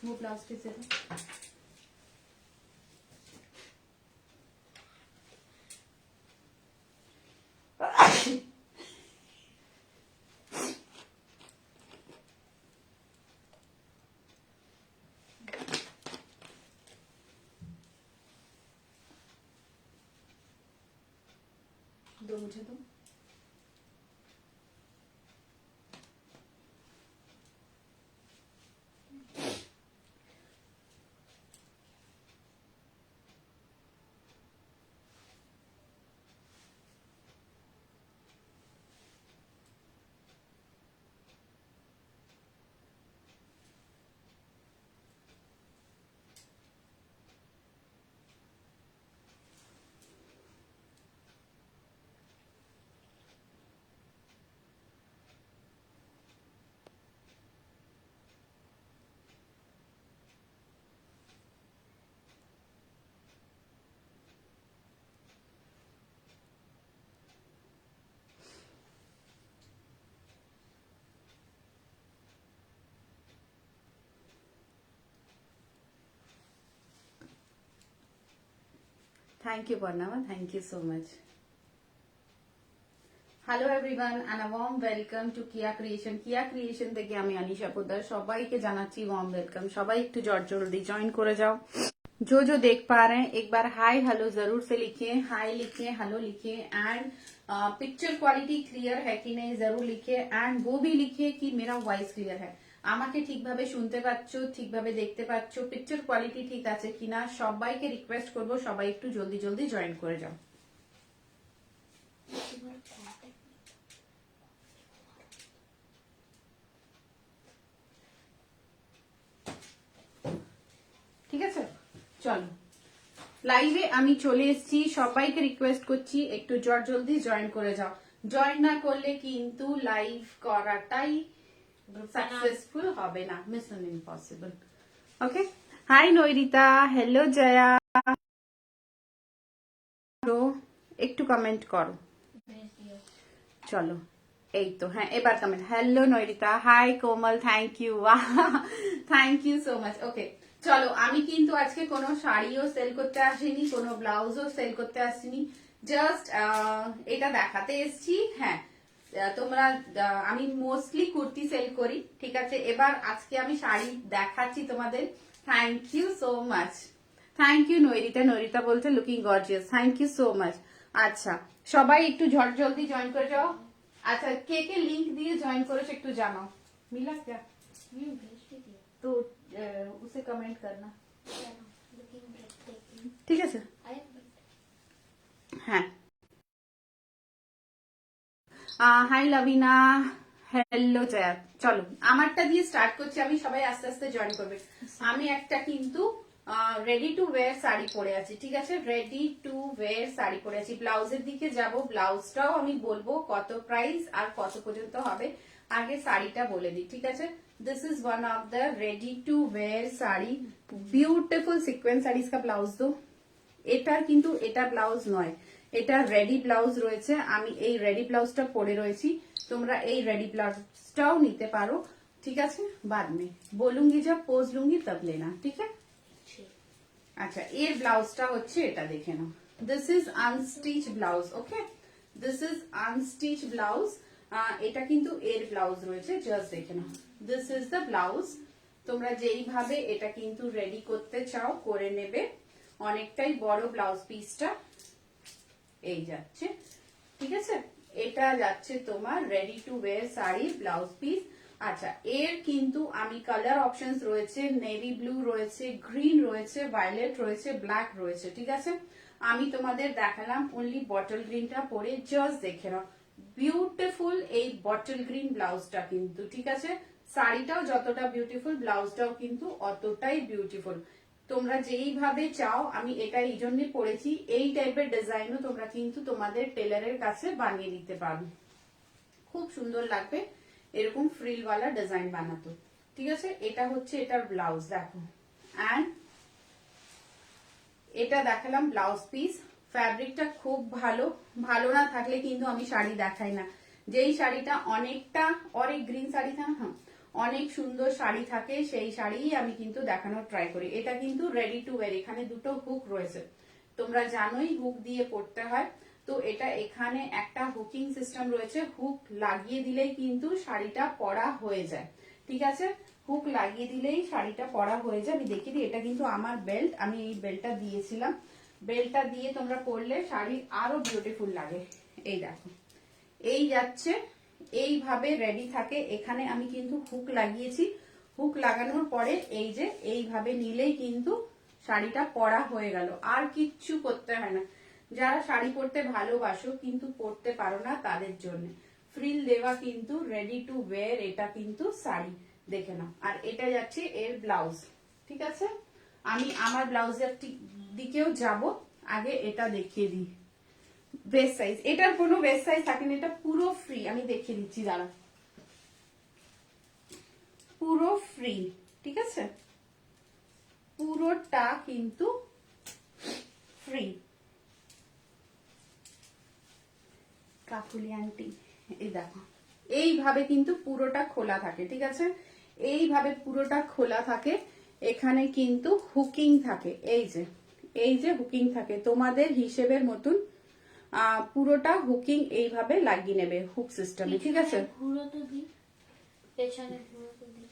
वो blouse piece दे दो। दो मुझे दो। Thank you, Parnava. Thank you so much. Hello everyone and a warm welcome to Kia Creation. Kia Creation থেকে আমি আনিশা পোদ্দার সবাইকে জানাচ্ছি warm welcome. সবাই একটু জলদি জয়েন করে যাও। जो देख पा रहे हैं एक बार हाय हेलो जरूर से लिखिए, हाय लिखिए, हेलो लिखिए एंड पिक्चर क्वालिटी क्लियर है कि नहीं जरूर लिखिए एंड वो भी लिखिए कि मेरा वॉइस क्लियर है, আমাকে ঠিকভাবে শুনতে পাচ্ছো, ঠিকভাবে দেখতে পাচ্ছো, পিকচার কোয়ালিটি ঠিক আছে কিনা। সবাইকে রিকোয়েস্ট করব সবাই একটু জলদি জয়েন করে যাও। ঠিক আছে, চলো লাইভে আমি চলে এসেছি, সবাইকে রিকোয়েস্ট করছি একটু জলদি জয়েন করে যাও। জয়েন না করলে কিন্তু লাইভ করাটাই सक्सेसफुल হবে না, mission impossible. Okay, hi Nairita, hello Jaya, একটু কমেন্ট করো। চলো এই তো, হ্যাঁ এবার comment. Hello Nairita, hi Komal, thank you, thank you so much. Okay চলো, আমি কিন্তু আজকে কোনো শাড়িও সেল করতে আসিনি, কোনো ব্লাউজও সেল করতে আসিনি, জাস্ট এটা দেখাতে এসেছি। হ্যাঁ তোমরা, আমি মোস্টলি কুর্তি সেল করি, ঠিক আছে। এবার আজকে আমি শাড়ি দেখাচ্ছি তোমাদের। Thank you so much, thank you Nairita. Nairita বলছে looking gorgeous, thank you so much. আচ্ছা সবাই একটু জলদি জয়েন করে যাও। अच्छा के लिंक दिए ज्वाइन करो, একটু জানাও। मिला क्या? तो उसे कमेंट करना, ঠিক আছে। হ্যাঁ হাই লাভিনা, হ্যালো জয়া। চলো আমারটা দিয়ে স্টার্ট করছি আমি, সবাই আস্তে আস্তে জয়েন করবে। আমি একটা কিন্তু রেডি টু ওয়্যার শাড়ি পরে আছি, ঠিক আছে, রেডি টু ওয়্যার শাড়ি পরে আছি। ব্লাউজের দিকে যাব, ব্লাউজটাও আমি বলবো কত প্রাইস আর কত পর্যন্ত হবে। আগে শাড়িটা বলে দিই, ঠিক আছে। This is one of the ready to wear sari, beautiful sequence sari. इसका ব্লাউজ দো। এটার কিন্তু এটা ব্লাউজ নয়, এটা রেডি ব্লাউজ রয়েছে। আমি এই রেডি ব্লাউজটা পরে রয়েছি, তোমরা এই রেডি ব্লাউজটাও নিতে পারো, ঠিক আছে। बाद में बोलूंगी जब पोज लूंगी तब लेना, ठीक है। আচ্ছা এর ব্লাউজটা হচ্ছে এটা, দেখে নাও। This is unstitch blouse, okay, this is unstitch blouse. এটা কিন্তু এর ব্লাউজ রয়েছে, জাস্ট দেখে নাও। This is the blouse. তোমরা যেইভাবে এটা কিন্তু রেডি করতে চাও করে নেবে। অনেকটাই বড় ব্লাউজ পিসটা এই যাচ্ছে, ঠিক আছে। এটা যাচ্ছে তোমার ready to wire sari blouse piece. আচ্ছা এর কিন্তু আমি কালার অপশনস রয়েছে, নেভি ব্লু রয়েছে, গ্রিন রয়েছে, ভায়োলেট রয়েছে, ব্ল্যাক রয়েছে, ঠিক আছে। আমি তোমাদের দেখালাম অনলি বটল গ্রিনটা পরে, জাস্ট দেখে নাও। বিউটিফুল এই বটল গ্রিন ব্লাউজটা কিন্তু, ঠিক আছে। শাড়িটাও যতটা বিউটিফুল, ব্লাউজটাও কিন্তু অতটাই বিউটিফুল। তোমরা যেইভাবে চাও, আমি এটা এই জন্য পরেছি, এই টাইপের ডিজাইনও তোমরা কিন্তু তোমাদের টেলারের কাছে বানিয়ে দিতে পারো, খুব সুন্দর লাগবে এরকম ফ্রিলওয়ালা ডিজাইন বানাতো, ঠিক আছে। এটা হচ্ছে এটার ব্লাউজ, দেখো। এন্ড এটা দেখালাম ব্লাউজ পিস। ফ্যাব্রিকটা খুব ভালো, ভালো না থাকলে কিন্তু আমি শাড়ি দেখাই না। যেই শাড়িটা অনেকটা, और एक ग्रीन साड़ी था, हाँ, অনেক সুন্দর শাড়ি থাকে, সেই শাড়ি আমি কিন্তু দেখানোর ট্রাই করি। এটা কিন্তু রেডি টু ওয়্যার, এখানে দুটো হুক রয়েছে, তোমরা জানোই হুক দিয়ে পড়তে হয়। তো এটা এখানে একটা হুকিং সিস্টেম রয়েছে, হুক লাগিয়ে দিলেই কিন্তু শাড়িটা পরা হয়ে যায়। ঠিক আছে, হুক লাগিয়ে দিলেই শাড়িটা পরা হয়ে যায়। আমি দেখিয়ে দিই, এটা কিন্তু আমার বেল্ট, আমি এই বেল্টটা দিয়েছিলাম। বেল্টটা দিয়ে তোমরা পরলে শাড়ি আরো বিউটিফুল লাগে। এই দেখো, এই যাচ্ছে, এইভাবে রেডি থাকে। এখানে আমি কিন্তু হুক লাগিয়েছি, হুক লাগানোর পরে এই যে এইভাবে নিলেই কিন্তু শাড়িটা পরা হয়ে গেল, আর কিচ্ছু করতে হয় না। যারা শাড়ি পরতে ভালোবাসো কিন্তু পরতে পারো না, তাদের জন্য ফ্রিল দেওয়া কিন্তু রেডি টু ওয়্যার এটা কিন্তু শাড়ি, দেখে নাও। আর এটা যাচ্ছে এর ব্লাউজ। ঠিক আছে, আমি আমার ব্লাউজের দিকেও যাব, আগে এটা দেখিয়ে দিই। বেস্ট সাইজ, এটার কোনো বেস্ট সাইজ থাকে না, এটা পুরো ফ্রি। আমি দেখিয়ে দিচ্ছি দাঁড়া, পুরো ফ্রি। ঠিক আছে, পুরোটা কিন্তু ফ্রি। কাকুলি আন্টি, এই দেখো, এইভাবে কিন্তু পুরোটা খোলা থাকে। ঠিক আছে, এইভাবে পুরোটা খোলা থাকে। এখানে কিন্তু হুকিং থাকে, এই যে হুকিং থাকে তোমাদের হিসেবের মতন। পুরোটা হুকিং এইভাবে লাগিয়ে নেবে হুক সিস্টেমে। ঠিক আছে,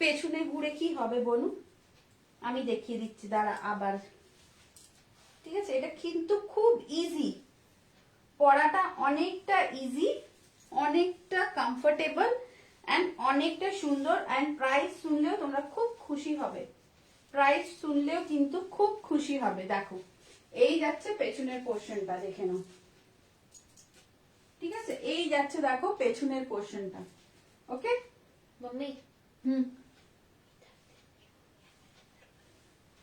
পেছনে ঘুরে কি হবে বলুন, আমি দেখিয়ে দিচ্ছি দাঁড়া আবার। ঠিক আছে, এটা কিন্তু খুব ইজি, পড়াটা অনেকটা ইজি, অনেকটা কমফোর্টেবল এন্ড অনেকটা সুন্দর। এন্ড প্রাইস শুনলেও তোমরা খুব খুশি হবে, প্রাইস শুনলেও কিন্তু খুব খুশি হবে। দেখো, এই যাচ্ছে পেছনের পোর্শনটা, দেখে নাও। ঠিক আছে, এই যাচ্ছে দেখো পেছনের পোর্শনটা। ওকে मम्मी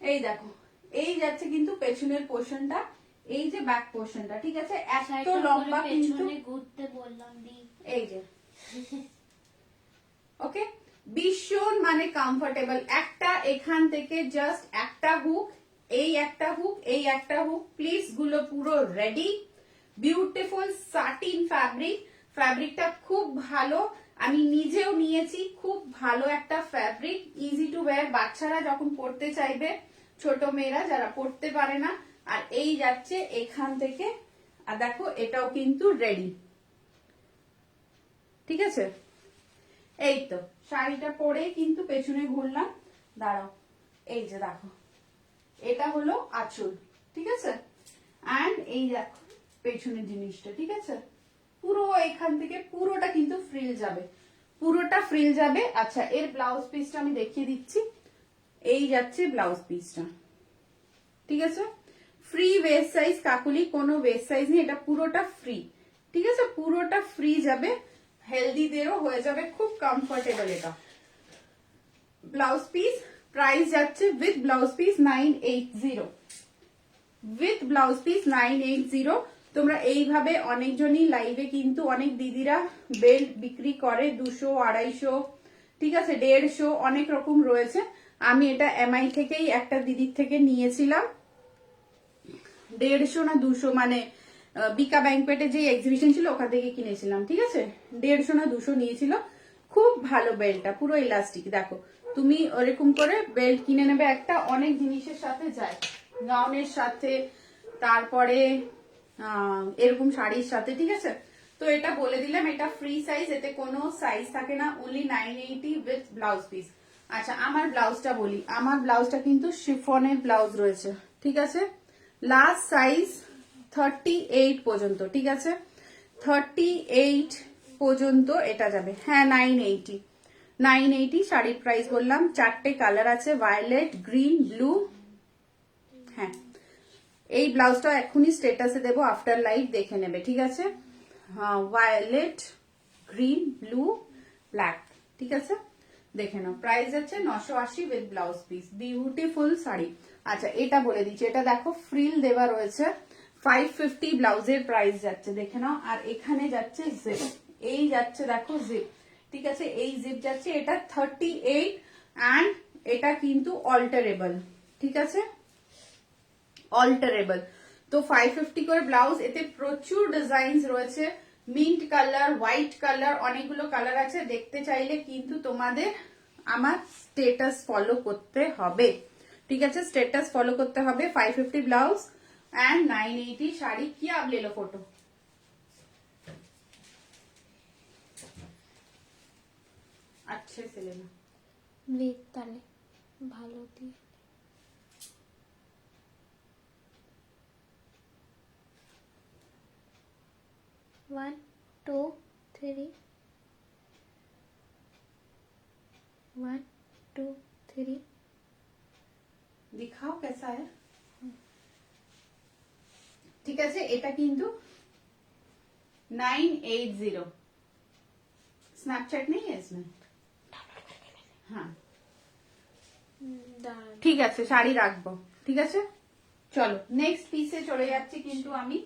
এই দেখো, এই যাচ্ছে কিন্তু পেছনের পোর্শনটা, এই যে ব্যাক পোর্শনটা। ঠিক আছে, এত লম্বা কিন্তু ঘুরতে বললাম দি এই যে ওকে, ভীষণ মানে কমফোর্টেবল। একটা এখান থেকে জাস্ট একটা হুক, এই একটা হুক, এই একটা হুক, প্লিজ গুলো পুরো রেডি। বিউটিফুল সাটিন ফ্যাব্রিক, ফ্যাব্রিকটা খুব ভালো, আমি নিজেও নিয়েছি, খুব ভালো একটা ফ্যাব্রিক, ইজি টু ওয়্যার। বাচ্চারা যখন পড়তে চাইবে, ছোট মেয়েরা যারা পড়তে পারে না। আর এই যাচ্ছে এখান থেকে, আর দেখো এটাও কিন্তু রেডি। ঠিক আছে, এই তো শাড়িটা পরে কিন্তু পেছনে ঘুরলাম, দাঁড়াও, এই যে দেখো, এটা হলো আঁচল। ঠিক আছে, এন্ড এই দেখো পেছনের জিনিসটা। ঠিক আছে, পুরো এখান থেকে পুরোটা কিন্তু ফ্রিল যাবে, পুরোটা ফ্রিল যাবে। আচ্ছা, এর ব্লাউজ পিসটা আমি দেখিয়ে দিচ্ছি, এই যাচ্ছে ব্লাউজ পিসটা। ঠিক আছে, ফ্রি ওয়েস্ট সাইজ কাকুলি, কোনো ওয়েস্ট সাইজ নেই, এটা পুরোটা ফ্রি। ঠিক আছে, পুরোটা ফ্রি যাবে, হেলদিদেরও হয়ে যাবে, খুব কমফোর্টেবল এটা। ব্লাউজ পিস প্রাইস যাচ্ছে with blouse piece 980, with blouse piece 980। তোমরা এইভাবে অনেকজনই লাইভে কিন্তু অনেক দিদিরা বেল্ট বিক্রি করে 200, 250, ঠিক আছে, 150, অনেক রকম রয়েছে। আমি এটা এমআই থেকেই একটা দিদির থেকে নিয়েছিলাম, 150 না 200, মানে বিকা ব্যাংকোয়েটে যে এক্সিবিশন ছিল ওখান থেকে কিনেছিলাম। ঠিক আছে, 150 না 200 নিয়েছিল, খুব ভালো বেল্টটা, পুরো ইলাস্টিক। দেখো, তুমি ওরকম করে বেল্ট কিনে নেবে একটা, অনেক জিনিসের সাথে যায়, গাউনের সাথে, তারপরে এরকম শাড়ির সাথে। ঠিক আছে, তো এটা বলে দিলাম, এটা ফ্রি সাইজ, এতে কোনো সাইজ থাকে না, অনলি 980 উইথ ব্লাউজ পিস। আচ্ছা, আমার ব্লাউজটা বলি, আমার ব্লাউজটা কিন্তু শিফনের ব্লাউজ রয়েছে। ঠিক আছে, লাস্ট সাইজ 38 পর্যন্ত। ঠিক আছে, 38 পর্যন্ত এটা যাবে। হ্যাঁ, 980, 980 শাড়ির প্রাইস বললাম। 4টে কালার আছে, ভায়োলেট, গ্রিন, ব্লু। হ্যাঁ, এই ব্লাউজটা এখনই স্টেটাসে দেবো, আফটার লাইভ দেখে নেবে। ঠিক আছে, ভায়োলেট, গ্রিন, ব্লু, ব্ল্যাক। ঠিক আছে, দেখে নাও। প্রাইস আছে 980 with blouse piece, beautiful sari. আচ্ছা, এটা বলে দিচ্ছি, এটা দেখো ফ্রিল দেওয়া রয়েছে, 550 ব্লাউজের প্রাইস যাচ্ছে, দেখে নাও। আর এখানে যাচ্ছে জিপ, এই যাচ্ছে দেখো জিপ। ঠিক আছে, এই জিপ যাচ্ছে, এটা 38 অ্যান্ড এটা কিন্তু অল্টারেবল। ঠিক আছে, অল্টারেবল। তো 550 করে ব্লাউজ, এতে প্রচুর ডিজাইন রয়েছে, মিন্ট কালার, হোয়াইট কালার, অনেকগুলো কালার আছে। দেখতে চাইলে কিন্তু তোমাদের আমার স্টেটাস ফলো করতে হবে, ठीक है स्टेटस फॉलो करते হবে। 550 ब्लाउज एंड 980 শাড়ি। কি आप ले लो फोटो, अच्छे से लेना। वेट তাহলে ভালো দিয়ে 1 2 3 1 2 3 दिखाओ कैसा है, ठीक है। এটা কিন্তু 980, स्नैपचैट नहीं है इसमें, हाँ দাঁড়ান ঠিক আছে শাড়ি রাখবো, ঠিক আছে। চলো নেক্সট পিসে চলে যাচ্ছি কিন্তু আমি।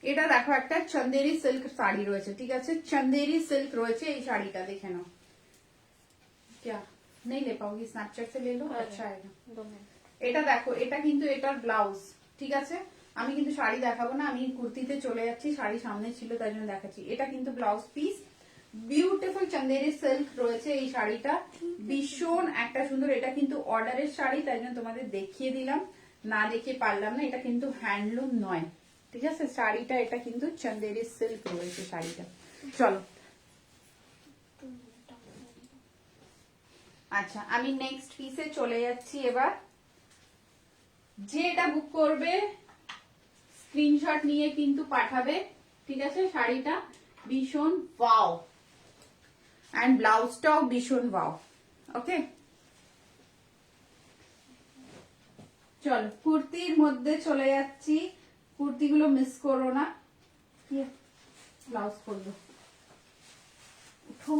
এটা দেখো একটা চন্দেরি সিল্ক শাড়ি রয়েছে, ঠিক আছে। চন্দেরি সিল্ক রয়েছে এই শাড়িটা, দেখে নাও। क्या नहीं ले पाओगी, स्नैपचैट से ले लो, अच्छा आएगा। 2 মিনিট এটা দেখো, এটা কিন্তু এটার ব্লাউজ, ঠিক আছে। আমি কিন্তু শাড়ি দেখাবো না, আমি কুর্তিতে চলে যাচ্ছি, শাড়ি সামনে ছিল তাই জন্য দেখাচ্ছি। এটা কিন্তু blouse piece, beautiful Chanderi silk রয়েছে এই শাড়িটা, ভীষণ একটা সুন্দর। এটা কিন্তু অর্ডারের শাড়ি তাই জন্য তোমাদের দেখিয়ে দিলাম, না দেখিয়ে পারলাম না। এটা কিন্তু হ্যান্ডলুম নয়, ঠিক আছে শাড়িটা। এটা কিন্তু চন্দেরি সিল্ক রয়েছে শাড়িটা। চলো আচ্ছা, আমি নেক্সট পিসে চলে যাচ্ছি এবার। যে এটা বুক করবে স্ক্রিনশট নিয়ে কিন্তু পাঠাবে, ঠিক আছে। শাড়িটা ভীষণ ওয়াও, এন্ড ব্লাউজটাও ভীষণ ওয়াও, ওকে। চলো কুর্তির মধ্যে চলে যাচ্ছি, কুর্তিগুলো মিস করো না। ব্লাউজ করবো, উঠো।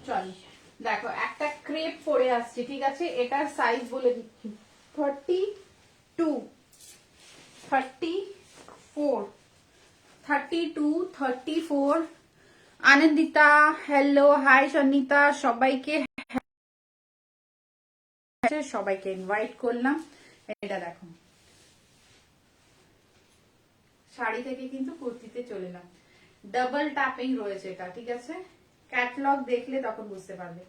চল দেখো একটা ক্রেপ পরে আসছে, ঠিক আছে। এটার সাইজ বলে দিচ্ছি 32 34 32 34। আনন্দিতা হ্যালো, হাই সন্নিতা, সবাইকে সবাইকে ইনভাইট করলাম। এটা দেখো শাড়ি থেকে কিন্তু কুর্তিতে চলে এলাম, ডাবল ট্যাপিং রয়েছে এটা, ঠিক আছে। ক্যাটলগ দেখলে তখন বুঝতে পারবে।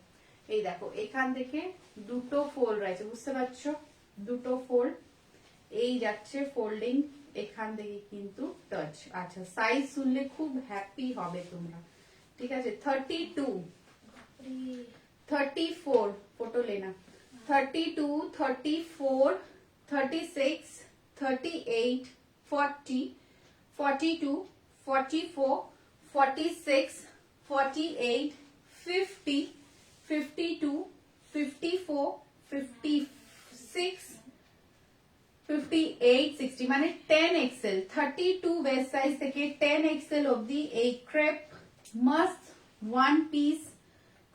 এই দেখো এখান থেকে দুটো ফোল্ড রয়েছে, বুঝতে পারছো, দুটো ফোল্ড এই যাচ্ছে ফোল্ডিং, এখান থেকে কিন্তু টাচ। আচ্ছা সাইজ শুনলে খুব হ্যাপি হবে তোমরা, ঠিক আছে। 32 34 फोटो लेना, 32 34 36 38 40 42 44 46 48 50 52 54 56 58 60 মানে 10 XL 32 ওয়েস্ট সাইজ থেকে 10 XL অবধি এই ক্রেপ মস্ত ওয়ান পিস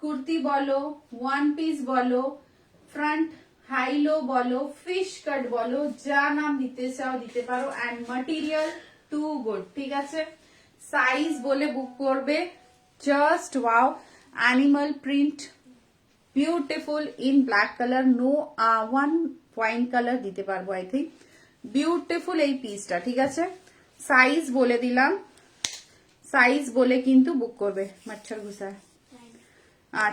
কুর্তি বলো, ওয়ান পিস বলো, ফ্রন্ট হাইলো বলো, ফিশ কাট বলো, যা নাম দিতে চাও দিতে পারো। এন্ড ম্যাটেরিয়াল টু গুড, ঠিক আছে। সাইজ বলে বুক করবে, just wow. Animal print beautiful in black colour, no one wine colour দিতে পারবো আই থিঙ্ক। বিউটিফুল এই পিসটা, ঠিক আছে। সাইজ বলে দিলাম, সাইজ বলে কিন্তু বুক করবে। মচ্ছর ঘুষায়,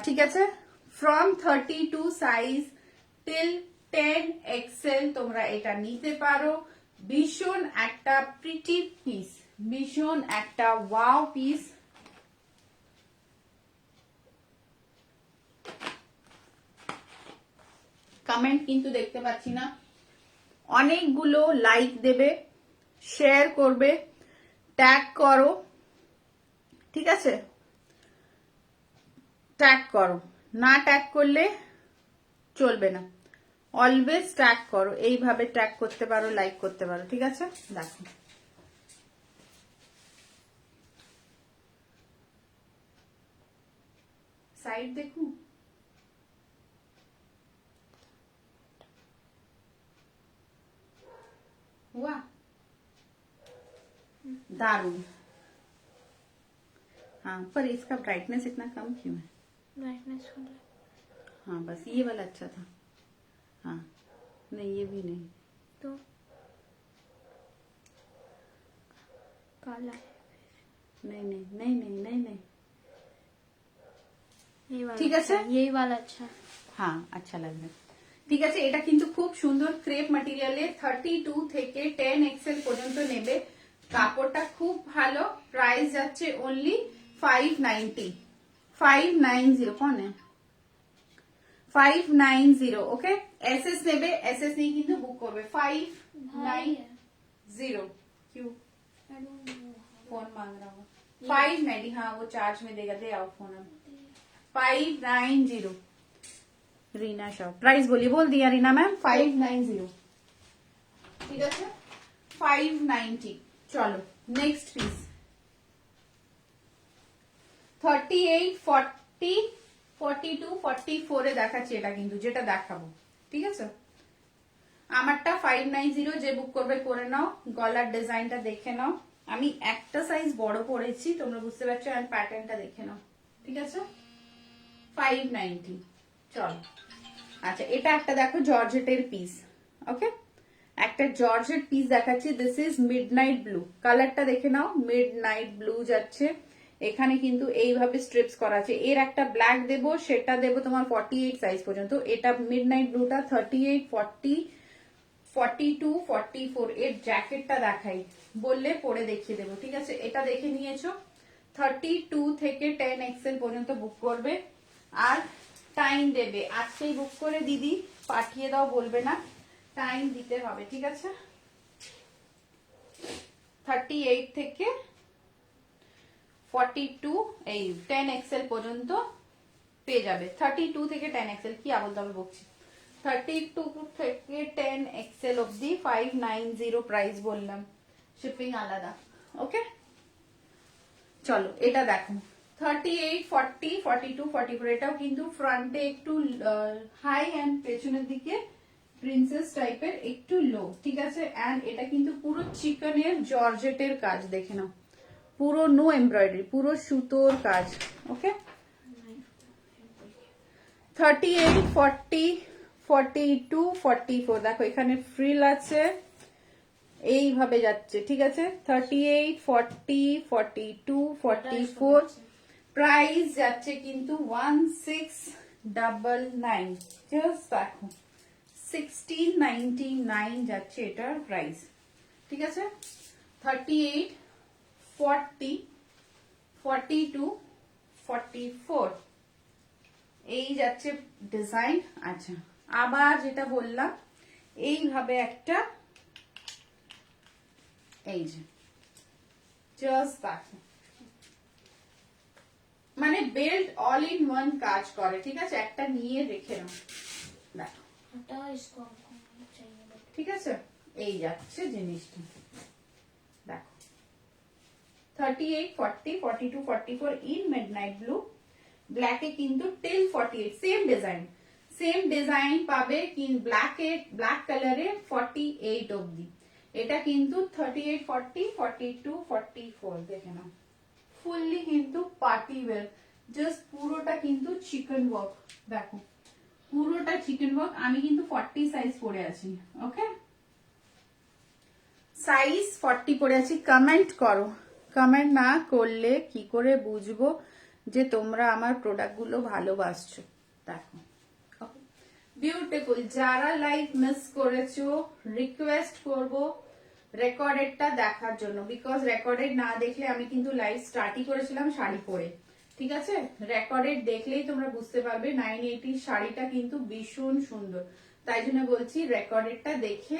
ঠিক আছে। ফ্রম 32 সাইজ টিল 10 XL তোমরা এটা নিতে পারো। ভীষণ একটা প্রিটি পিস, ভীষণ একটা ওয়াও পিস। কমেন্ট কিন্তু দেখতে পাচ্ছি না। অনেকগুলো লাইক দেবে, শেয়ার করবে, ট্যাগ করো, ঠিক আছে। ট্যাগ করো, না ট্যাগ করলে চলবে না। অলওয়েজ ট্যাগ করো, এইভাবে ট্যাগ করতে পারো, লাইক করতে পারো, ঠিক আছে। দেখো সাইড দেখুন, हुआ दारुण। हाँ पर इसका ब्राइटनेस इतना कम क्यों है? ब्राइटनेस वाला हाँ बस ये वाला अच्छा था। हाँ नहीं ये भी नहीं। तो काला है। नहीं नहीं नहीं नहीं नहीं नहीं ये वाला ঠিক আছে? अच्छा, यही वाला अच्छा है। হ্যাঁ আচ্ছা লাগবে। ঠিক আছে, এটা কিন্তু খুব সুন্দর ক্রেপ ম্যাটেরিয়ালে 32 থেকে 10 এক্সেল পর্যন্ত নেবে। কাপড়টা খুব ভালো। প্রাইস যাচ্ছে অনলি 590। 590 কোন 590 ওকে। এসএস নেবে, এসএস নিয়ে কিন্তু বুক করবে 590। क्यों फोन मांग रहा हूँ 590। हाँ वो चार्ज में देगा, दे आओ फोन अब। 590 रीना शॉप प्राइस बोलिए, बोल दिया रीना मैम 590। ठीक है 590। चलो नेक्स्ट पीस 38 40 42 44 এ দেখাচ্ছি এটা কিন্তু যেটা দেখাবো। ঠিক আছে আমারটা 590 যে বুক করবে করে নাও। গলার ডিজাইনটা দেখে নাও, আমি একটা সাইজ বড় পরেছি তোমরা বুঝতে পারছো, আর প্যাটার্নটা দেখে নাও। ঠিক আছে 590। চলো আচ্ছা এটা একটা দেখো জর্জেটের পিস। ওকে একটা জর্জেট পিস দেখাচ্ছি। দিস ইজ মিডনাইট ব্লু, কালারটা দেখে নাও। মিডনাইট ব্লু যাচ্ছে, এখানে কিন্তু এইভাবে স্ট্রিপস করা আছে। এর একটা ব্ল্যাক দেবো, সেটা দেবো তোমার 48 সাইজ পর্যন্ত। এটা মিডনাইট ব্লুটা 38 40 42 44। এর জ্যাকেটটা দেখাই বললে পরে দেখিয়ে দেবো। ঠিক আছে এটা দেখে নিয়েছো। 32 থেকে 10 এক্সেল পর্যন্ত বুক করবে আর টাইম দেবে। আজকেই বুক করে দিদি পাঠিয়ে দাও বলবে না, টাইম দিতে হবে। ঠিক আছে 38 থেকে 42 এই 10 এক্সেল পর্যন্ত পেয়ে যাবে। 32 থেকে 10 এক্সেল কি বলতে হবে বকছি। 32 থেকে 10 এক্সেল অবধি 590 প্রাইস বললাম, শিপিং আলাদা। ওকে চলো এটা দেখো 38 40 42 44। এটাও কিন্তু ফ্রন্টে একটু হাই এন্ড পেছনের দিকে প্রিন্সেস টাইপের একটু লো। ঠিক আছে এন্ড এটা কিন্তু পুরো চিকনের জর্জেটের কাজ দেখে নাও, পুরো নো এমব্রয়ডারি, পুরো সুতোর কাজ। ওকে 38 40 42 44 দেখো এখানে ফ্রিল আছে এইভাবে যাচ্ছে। ঠিক আছে 38 40 42 44 প্রাইস যাচ্ছে কিন্তু 1699। জাস্ট দেখো 1699 যাচ্ছে এটার প্রাইস। ঠিক আছে 38 40 42 44 এই যাচ্ছে ডিজাইন। আচ্ছা আবার যেটা বললাম এইভাবে একটা এই যে জাস্ট দেখো মানে বেল্ট অল ইন ওয়ান কাজ করে। ঠিক আছে একটা নিয়ে রেখে নাও দেখো। हटाओ इसको, हमको नहीं चाहिए बट ঠিক আছে এই যাচ্ছে জিনিসটা দেখো 38 40 42 44 ইন মিডনাইট ব্লু। ব্ল্যাকে কিন্তু টিল 48 সেম ডিজাইন পাবে ব্ল্যাক কালারে 48 অবধি। এটা কিন্তু 38 40 42 44 দেখে নাও ফুললি কিন্তু পার্টি ওয়্যার। জাস্ট পুরোটা কিন্তু চিকেন ওয়ার্ক দেখো, পুরোটা চিকেন ওয়ার্ক। আমি কিন্তু 40 সাইজ পরে আছি। ওকে সাইজ 40 পরে আছি। কমেন্ট করো, কমেন্ট না করলে কি করে বুঝবো যে তোমরা আমার প্রোডাক্ট গুলো ভালোবাসছো। দেখো বিউটিফুল। যারা লাইভ মিস করেছো রিকোয়েস্ট করব রেকর্ডেডটা দেখার জন্য, বিকজ রেকর্ডেড না দেখলে আমি কিন্তু লাইভ স্টার্টই করেছিলাম শাড়ি পরে। ঠিক আছে রেকর্ডেড দেখলেই তোমরা বুঝতে পারবে 980 শাড়িটা কিন্তু ভীষণ সুন্দর। তাই জন্য বলছি রেকর্ডেডটা দেখে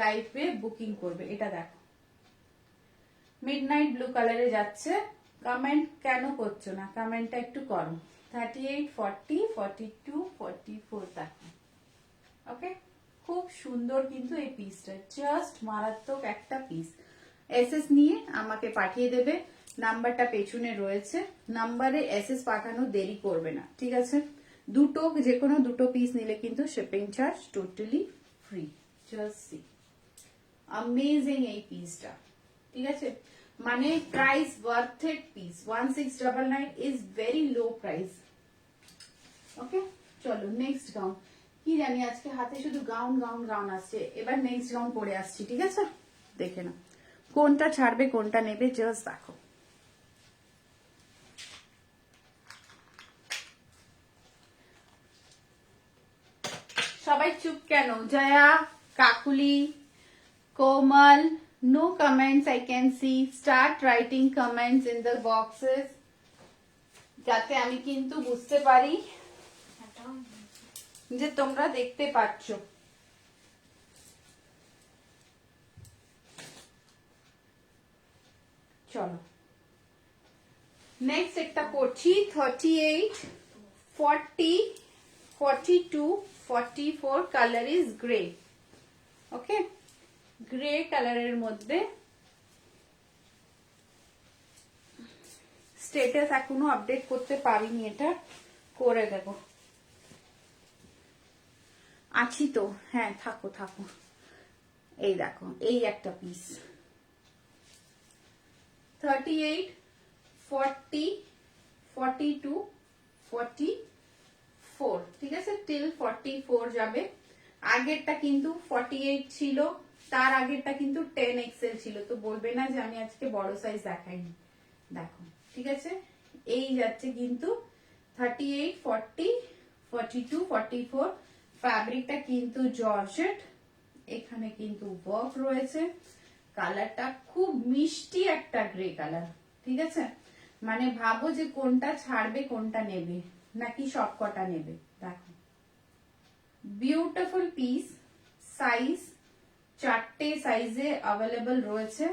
লাইভে বুকিং করবে। এটা দেখো মিডনাইট ব্লু কালারে যাচ্ছে। কমেন্ট কেন করছো না, কমেন্টটা একটু করো। 38 40 42 44 দেখো। ওকে খুব সুন্দর কিন্তু এই পিসটা, জাস্ট মারাত্মক একটা পিস। এসএস নিয়ে আমাকে পাঠিয়ে দেবে, নাম্বারটা পেছনে রয়েছে। নাম্বারে এসএস পাঠানো দেরি করবে না। ঠিক আছে দুটো যে কোনো দুটো পিস নিলে কিন্তু shipping charge totally free. Just see amazing এই পিসটা, ঠিক আছে, মানে price worth it piece. 1699 is very low price. Okay, চলো নেক্সট গাউন। কি জানি আজকে হাতে শুধু গাউন গাউন গাউন আসছে। এবার নেক্সট গাউন পরে আসছি, ঠিক আছে, দেখে না কোনটা ছাড়বে কোনটা নেবে, জাস্ট দেখো। সবাই চুপ কেন? জয়া, কাকুলি, কোমল, no comments I can see. Start writing comments in the boxes যাতে আমি কিন্তু বুঝতে পারি এটাও যে তোমরা দেখতে পাচ্ছ। চলো নেক্সট একটা করছি 38, 40, 42, 44 colour is grey. Okay, grey কালারের মধ্যে স্ট্যাটাস এখনো আপডেট করতে পারিনি, এটা করে দেব। আছি তো, হ্যাঁ থাকো থাকো। এই দেখো, এই একটা পিস 38, 40, 42, 44, ঠিক আছে, টিল 44 যাবে। আগেরটা কিন্তু 48 ছিল, তার আগেরটা কিন্তু 10 XL ছিল, তো বলবে না যে আমি আজকে বড় সাইজ দেখাইনি। দেখো, ঠিক আছে, এই যাচ্ছে কিন্তু 38, 40, 42, 44। ফ্যাব্রিকটা কিন্তু জর্জেট, এখানে কিন্তু ওয়ার্ক রয়েছে। কালারটা খুব মিষ্টি একটা গ্রে কালার, ঠিক আছে, মানে ভাবো যে কোনটা ছাড়বে কোনটা নেবে, নাকি সব কটা নেবে। দেখো, বিউটিফুল পিস। সাইজ চারটে সাইজে অ্যাভেলেবল রয়েছে।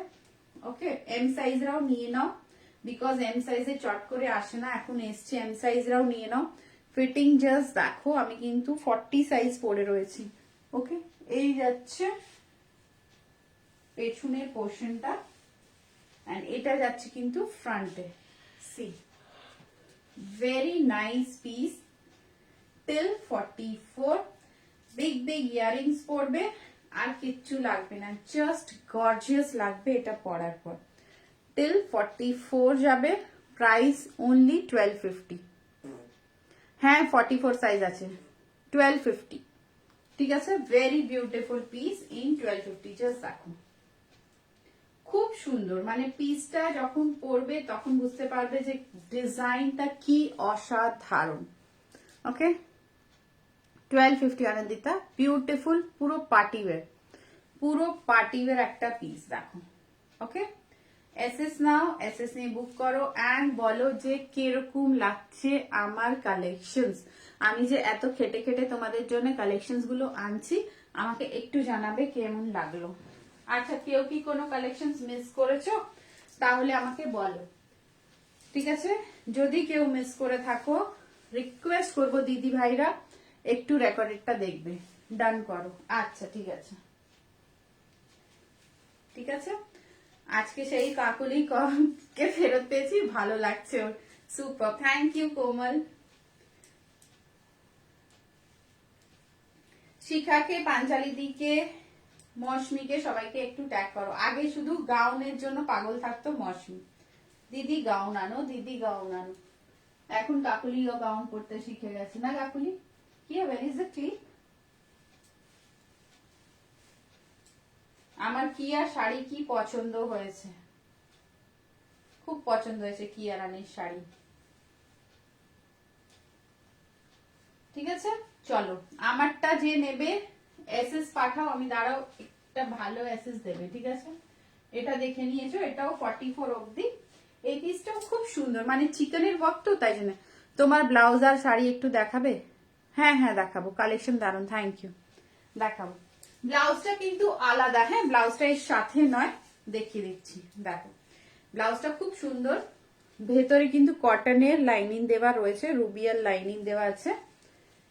ওকে, এম সাইজরাও নিয়ে নাও, বিকজ এম সাইজে চট করে আসে না, এখন এসছে, এম সাইজরাও নিয়ে নাও। ফিটিং জাস্ট দেখো, আমি কিন্তু 40 সাইজ পরে রয়েছি। ওকে, এই যাচ্ছে পেছনের পোর্শনটা, এন্ড এটা যাচ্ছে কিন্তু ফ্রন্টে। See, very nice piece, till 44। Big big earrings পরবে, আর কিচ্ছু লাগবে না, জাস্ট গর্জিয়াস লাগবে এটা পরার পর। টিল 44 যাবে, প্রাইস অনলি 1250। হ্যাঁ 44 সাইজ আছে, 1250, ঠিক আছে। Very beautiful piece in 1250, just দেখো, খুব সুন্দর, মানে পিসটা যখন পরবে তখন বুঝতে পারবে যে ডিজাইনটা কি অসাধারণ। ওকে, 1250 আনন্দিতা, বিউটিফুল, পুরো পার্টি ওয়্যার, পুরো পার্টি ওয়্যার একটা পিস দেখো। ওকে, এসএস নাও, এসএস নিয়ে বুক করো এন্ড বলো যে কিরকম লাগছে আমার কালেকশনস। আমি যে এত খেটে খেটে তোমাদের জন্য কালেকশনস গুলো আনছি, আমাকে একটু জানাবে কেমন লাগলো। আচ্ছা, কেউ কি কোনো কালেকশনস মিস করেছো তাহলে আমাকে বলো, ঠিক আছে। যদি কেউ মিস করে থাকো, রিকোয়েস্ট করবো দিদি ভাইরা একটু রেকর্ডেডটা দেখবে, ডান করো। আচ্ছা ঠিক আছে, ঠিক আছে। আজকে সেই কাকুলি কে ফেরত পেয়েছি, ভালো লাগছে ওর, সুপার, থ্যাংক ইউ কোমল। শিখাকে, পাঞ্চালি দিকে, মৌসুমীকে, সবাইকে একটু ট্যাগ করো। আগে শুধু গাউনের জন্য পাগল থাকতো মৌসুমী, দিদি গাউন আনো, দিদি গাউন আনো। এখন কাকুলিও গাউন পরতে শিখে গেছে না কাকুলি? কি হবে, ইজ দ্য ক্লিপ? আমার কিয়া শাড়ি কি পছন্দ হয়েছে, খুব পছন্দ হয়েছে কিয়া রানীর শাড়ি, ঠিক আছে। চলো, আমারটা যে নেবে এসএস পাঠাও, আমি দাঁড়াও, একটা ভালো এসএস দেবে, ঠিক আছে। এটা দেখে নিয়েছো, এটাও 44 অবধি। এই পিসটাও খুব সুন্দর, মানে চিকেনের ওয়ার্ক তো, তাই জন্য। তোমার ব্লাউজ আর শাড়ি একটু দেখাবে? হ্যাঁ হ্যাঁ দেখাবো, কালেকশন দারুন, থ্যাংক ইউ, দেখাবো। ব্লাউজটা কিন্তু আলাদা, হ্যাঁ ব্লাউজটা এর সাথে নয়, দেখিয়ে দিচ্ছি, দেখো ব্লাউজটা খুব সুন্দর। ভেতরে কিন্তু কটনের লাইনিং দেওয়া রয়েছে, রুবিয়াল লাইনিং দেওয়া আছে।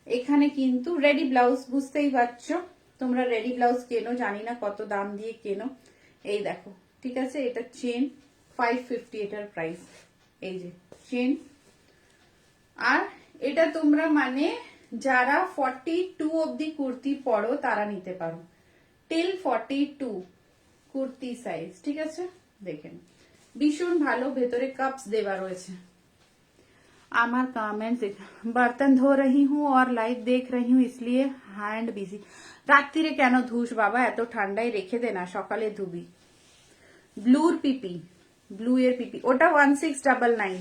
এখানে কিন্তু রেডি ব্লাউজ, বুঝতেই পারছো তোমরা, রেডি ব্লাউজ কেনো, জানি না কত দাম দিয়ে কেনো। এই দেখো, ঠিক আছে, এটা চেন 550, এটার প্রাইস, এই যে চেন। আর এটা তোমরা মানে যারা 42 অবধি কুর্তি পরো তারা নিতে পারো, টিল 42, কুর্তি সাইজ, ঠিক আছে দেখেন ভীষণ ভালো, ভেতরে কাপস দেওয়া রয়েছে। আমার কমেন্ট बर्तन धो रही हूँ और लाइव देख रही हूँ इसलिए हैंड बिजी। রাত্রিরে কেন ধুস বাবা, এত ঠান্ডায় রেখে দে না, সকালে ধুবি। ব্লুর পিপি, ব্লু এর পিপি, ওটা 1699।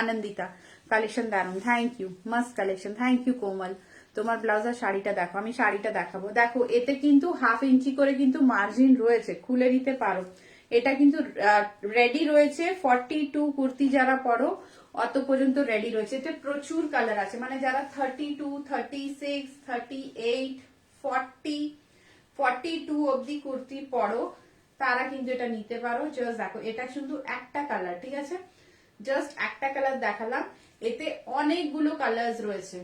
আনন্দিতা কালেকশন দারুন, thank you, must collection, thank you Komal. তোমার ব্লাউজ আর শাড়িটা দেখো, আমি শাড়িটা দেখাবো। দেখো এতে কিন্তু 1/2 ইঞ্চি করে কিন্তু মার্জিন রয়েছে, খুলে নিতে পারো। এটা কিন্তু রেডি রয়েছে 42 কুর্তি যারা পরো অত পর্যন্ত রেডি রয়েছে। এতে প্রচুর কালার আছে, মানে যারা 32, 36, 38, 40, 42 অব্দি কুর্তি পরো তারা কিন্তু এটা নিতে পারো। জাস্ট দেখো এটা শুধু একটা কালার, ঠিক আছে, জাস্ট একটা কালার দেখালাম, এতে অনেকগুলো কালার্স রয়েছে।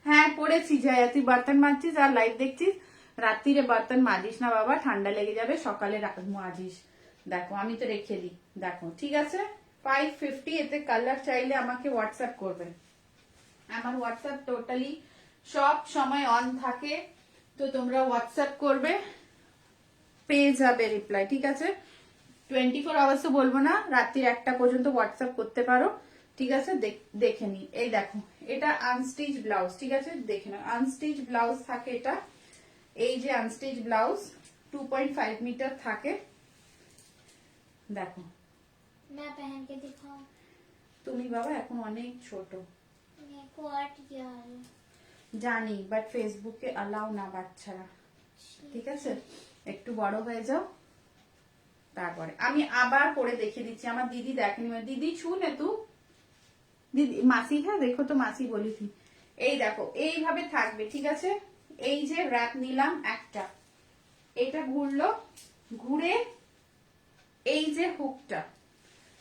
হ্যাঁ পড়েছি জয়া, তুই বর্তন মাজছিস আর লাইভ দেখছিস, রাত্রিরে বর্তন মাজিস না বাবা, ঠান্ডা লেগে যাবে, সকালে মাজিস। দেখো আমি তো রেখে দিই, দেখো ঠিক আছে 550। এতে কালার চাইলে আমাকে হোয়াটসঅ্যাপ করবে, আমার হোয়াটসঅ্যাপ টোটালি সব সময় অন থাকে, তো তোমরা হোয়াটসঅ্যাপ করবে, পেয়ে যাবে রিপ্লাই, ঠিক আছে। 24 আওয়ার্স বলবো না, রাত্রির 1টা পর্যন্ত হোয়াটসঅ্যাপ করতে পারো, ঠিক আছে। দেখে নি, এই দেখো এটা আনস্টিচ ব্লাউজ, ঠিক আছে দেখে নাও, আনস্টিচ ব্লাউজ থাকে এটা, এই যে আনস্টিচ ব্লাউজ 2.5 মিটার থাকে, দেখো। मैं पहन के दिखाऊं? তুমি বাবা এখন অনেক ছোট, मेरे को 8 यार। জানি, বাট ফেসবুকে অ্যালাউ না বাচ্চারা, ঠিক আছে একটু বড় হয়ে যাও তারপরে। আমি আবার পরে দেখিয়ে দিচ্ছি, আমার দিদি দেখেনি, দিদি ছুনে তু দিদি মাসি, হ্যাঁ দেখো তো মাসি বলি থি। এই দেখো এইভাবে থাকবে, ঠিক আছে, এই যে র‍্যাপ নিলাম একটা, এটা ঘুরলো, ঘুরে এই যে হুকটা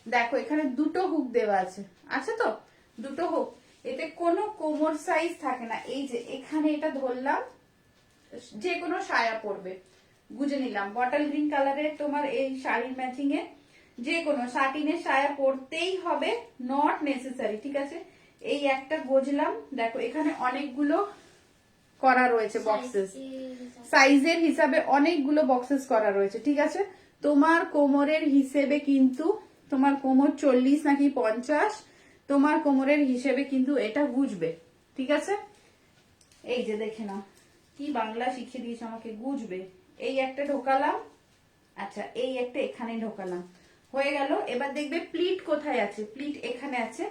দেখো, এখানে দুটো হুক দেওয়া আছে, আছে তো দুটো হুক, এতে কোনো কোমর সাইজ থাকে না। এই যে এখানে এটা ধরলাম, যে কোনো সায়া পরবে, গুজে নিলাম, বটল গ্রিন কালারের তোমার এই শাড়ির ম্যাচিং এ যে কোনো সাটিনের সায়া পরতেই হবে, নট নেসেসারি, ঠিক আছে। এই একটা গজলাম, দেখো এখানে অনেকগুলো করা রয়েছে বক্সেস, সাইজের হিসাবে অনেকগুলো বক্সেস করা রয়েছে, ঠিক আছে। তোমার কোমরের হিসেবে কিন্তু, তোমার কোমর 40 নাকি 50, তোমার কোমরের হিসেবে কিন্তু এটা গুজবে, ঠিক আছে। এই যে দেখে নাও কি বাংলা শিখিয়ে দিয়েছে আমাকে, গুজবে। এই একটা ঢোকালাম, আচ্ছা এই একটা এখানে ঢোকালাম, হয়ে গেল। এবার দেখবে প্লিট কোথায় আছে, প্লিট এখানে আছে,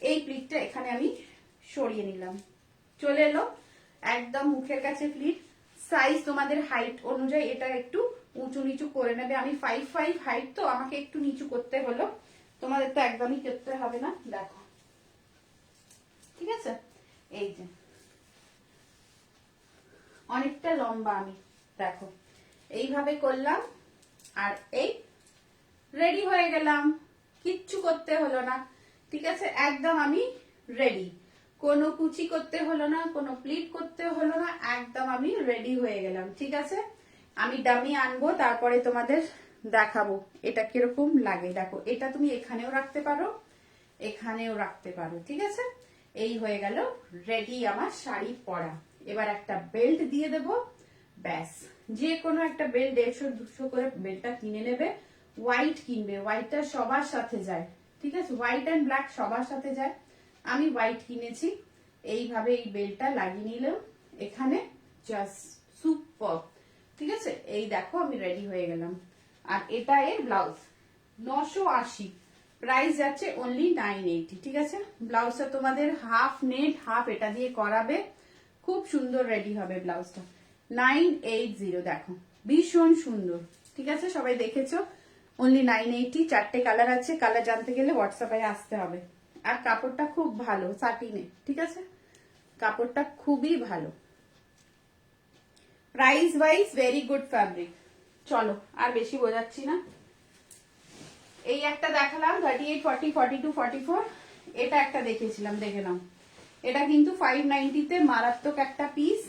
এই প্লিটটা এখানে আমি সরিয়ে নিলাম, চলে এলো একদম মুখের কাছে প্লিট। সাইজ তোমাদের হাইট অনুযায়ী এটা একটু উঁচু নিচু করে নেবে। আমি 5'5" হাইট, তো আমাকে একটু নিচু করতে হলো, তোমাদের তো একদমই করতে হবে না, দেখো ঠিক আছে। এই যে অনেকটা লম্বা আমি, দেখো এইভাবে করলাম, আর এই রেডি হয়ে গেলাম, কিচ্ছু করতে হলো না, ঠিক আছে, একদম আমি রেডি, কোনো কুচি করতে হলো না, কোনো প্লিট করতে হলো না, একদম আমি রেডি হয়ে গেলাম, ঠিক আছে। আমি ডামি আনবো, তারপরে তোমাদের দেখাবো এটা কিরকম লাগে। দেখো এটা তুমি এখানেও রাখতে পারো, এখানেও রাখতে পারো, ঠিক আছে। এই হয়ে গেল রেডি আমার শাড়ি পরা। এবার একটা বেল্ট দিয়ে দেব, ব্যাস, যে কোনো একটা বেল্ট 150-200 করে বেল্টটা কিনে নেবে, হোয়াইট কিনবে, হোয়াইটটা সবার সাথে যায়, ঠিক আছে, হোয়াইট এন্ড ব্ল্যাক সবার সাথে যায়, আমি হোয়াইট কিনেছি। এইভাবে এই বেল্টটা লাগিয়ে নিলাম এখানে, জাস্ট সুপার, ঠিক আছে। এই দেখো আমি রেডি হয়ে গেলাম, আর এটা এর ব্লাউজ 980, প্রাইস যাচ্ছে অনলি 980, ঠিক আছে। ব্লাউজটা তোমাদের হাফ নেট হাফ এটা দিয়ে করাবে, খুব সুন্দর রেডি হবে ব্লাউজটা, 980, দেখো ভীষণ সুন্দর, ঠিক আছে। সবাই দেখেছো, অনলি 980, 4টে কালার আছে, কালার জানতে গেলে হোয়াটসঅ্যাপে আসতে হবে। আর কাপড়টা খুব ভালো সাটিনে, ঠিক আছে, কাপড়টা খুবই ভালো, price wise very good fabric. চলো আর বেশি বোঝাচ্ছি না, এই একটা দেখালাম 38, 40, 42, 44, এটা একটা দেখিয়েছিলাম, দেখে নাও, এটা কিন্তু 590 মারাত্মক একটা পিস।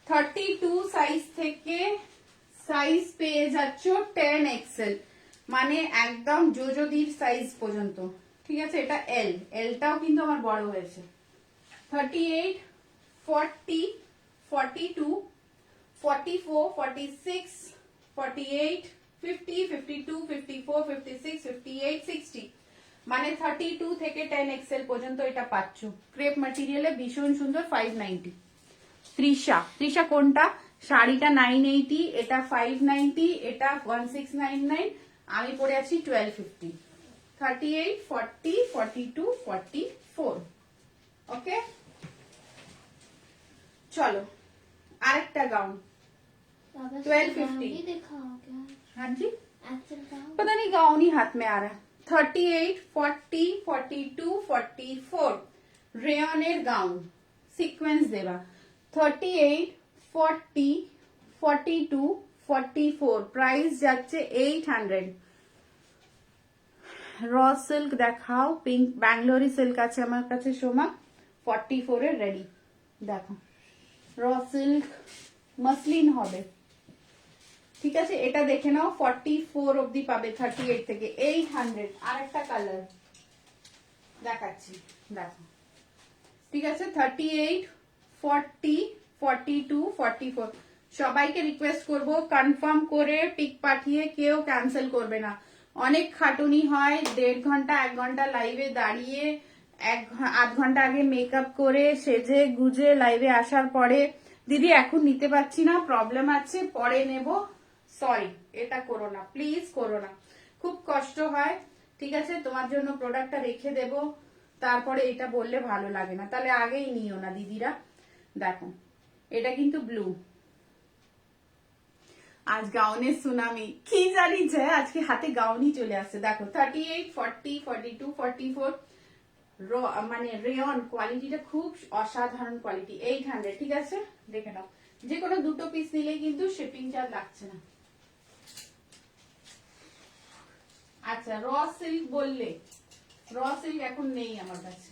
32 সাইজ থেকে সাইজ পেয়ে যাচ্ছ 10XL, মানে একদম জোজোদির সাইজ পর্যন্ত, ঠিক আছে। এটা এল, এলটাও কিন্তু আমার বড় হয়েছে। 38, 40, 42, 44, 46, 48, 50, 52, 54, 56, 58, 60 মানে 32 থেকে 10 এক্সেল পর্যন্ত এটা পাচ্ছ। ক্রেপ ম্যাটেরিয়ালে ভীষণ সুন্দর 590। তৃষা কোনটা? শাড়িটা 980, এটা 590, এটা 1699, আমি পরে আছি 1250। 38, 40, 42, 44। ওকে, चलो আরেকটা गाउन वापस 1250 भी दिखाओ क्या? हाँ जी, एक्चुअल गाउन पता नहीं गाउन ही हाथ में आ रहा है। 38, 40, 42, 44 रेयনের गाउन সিকোয়েন্স দেওয়া। 38, 40, 42, 44 প্রাইস যাচ্ছে 800। র সিল্ক দেখাও, পিঙ্ক ব্যাঙ্গালোরি সিল্ক আছে আমার কাছে সোমা, 44 এর রেডি। দেখো র সিল্ক মসলিন হবে, ঠিক আছে, এটা দেখে নাও। 44 অবধি পাবে 38 থেকে 800। আরেকটা কালার দেখাচ্ছি, দেখো, ঠিক আছে। 38, 40, 42, 44 সবাইকে রিকোয়েস্ট করব কনফার্ম করে পিক পাঠিয়ে কেউ ক্যান্সেল করবে না। অনেক খাটুনি হয়, 1.5 ঘন্টা 1 ঘন্টা লাইভে দাঁড়িয়ে আধ ঘন্টা আগে মেকআপ করে সেজে গুজে লাইভে আসার পরে দিদি এখন নিতে পারছি না, প্রবলেম আছে, পরে নেব। সরি, এটা করো না, প্লিজ করো না, খুব কষ্ট হয়, ঠিক আছে। তোমার জন্য প্রোডাক্টটা রেখে দেব, তারপরে এটা বললে ভালো লাগে না, তাহলে আগেই নিও না দিদিরা। দেখো এটা কিন্তু ব্লু। আজ গাউনের সুনামি, কি জানি যে আজকে হাতে গাউনই চলে আসছে। দেখো 38, 40, 42, 44 মানে রেয়ন কোয়ালিটিটা খুব অসাধারণ কোয়ালিটি। 800, ঠিক আছে, দেখে নাও। যে কোনো দুটো পিস নিলেই কিন্তু শিপিং চার্জ লাগছে না। আচ্ছা, র সিল্ক বললে, র সিল্ক এখন নেই আমার কাছে,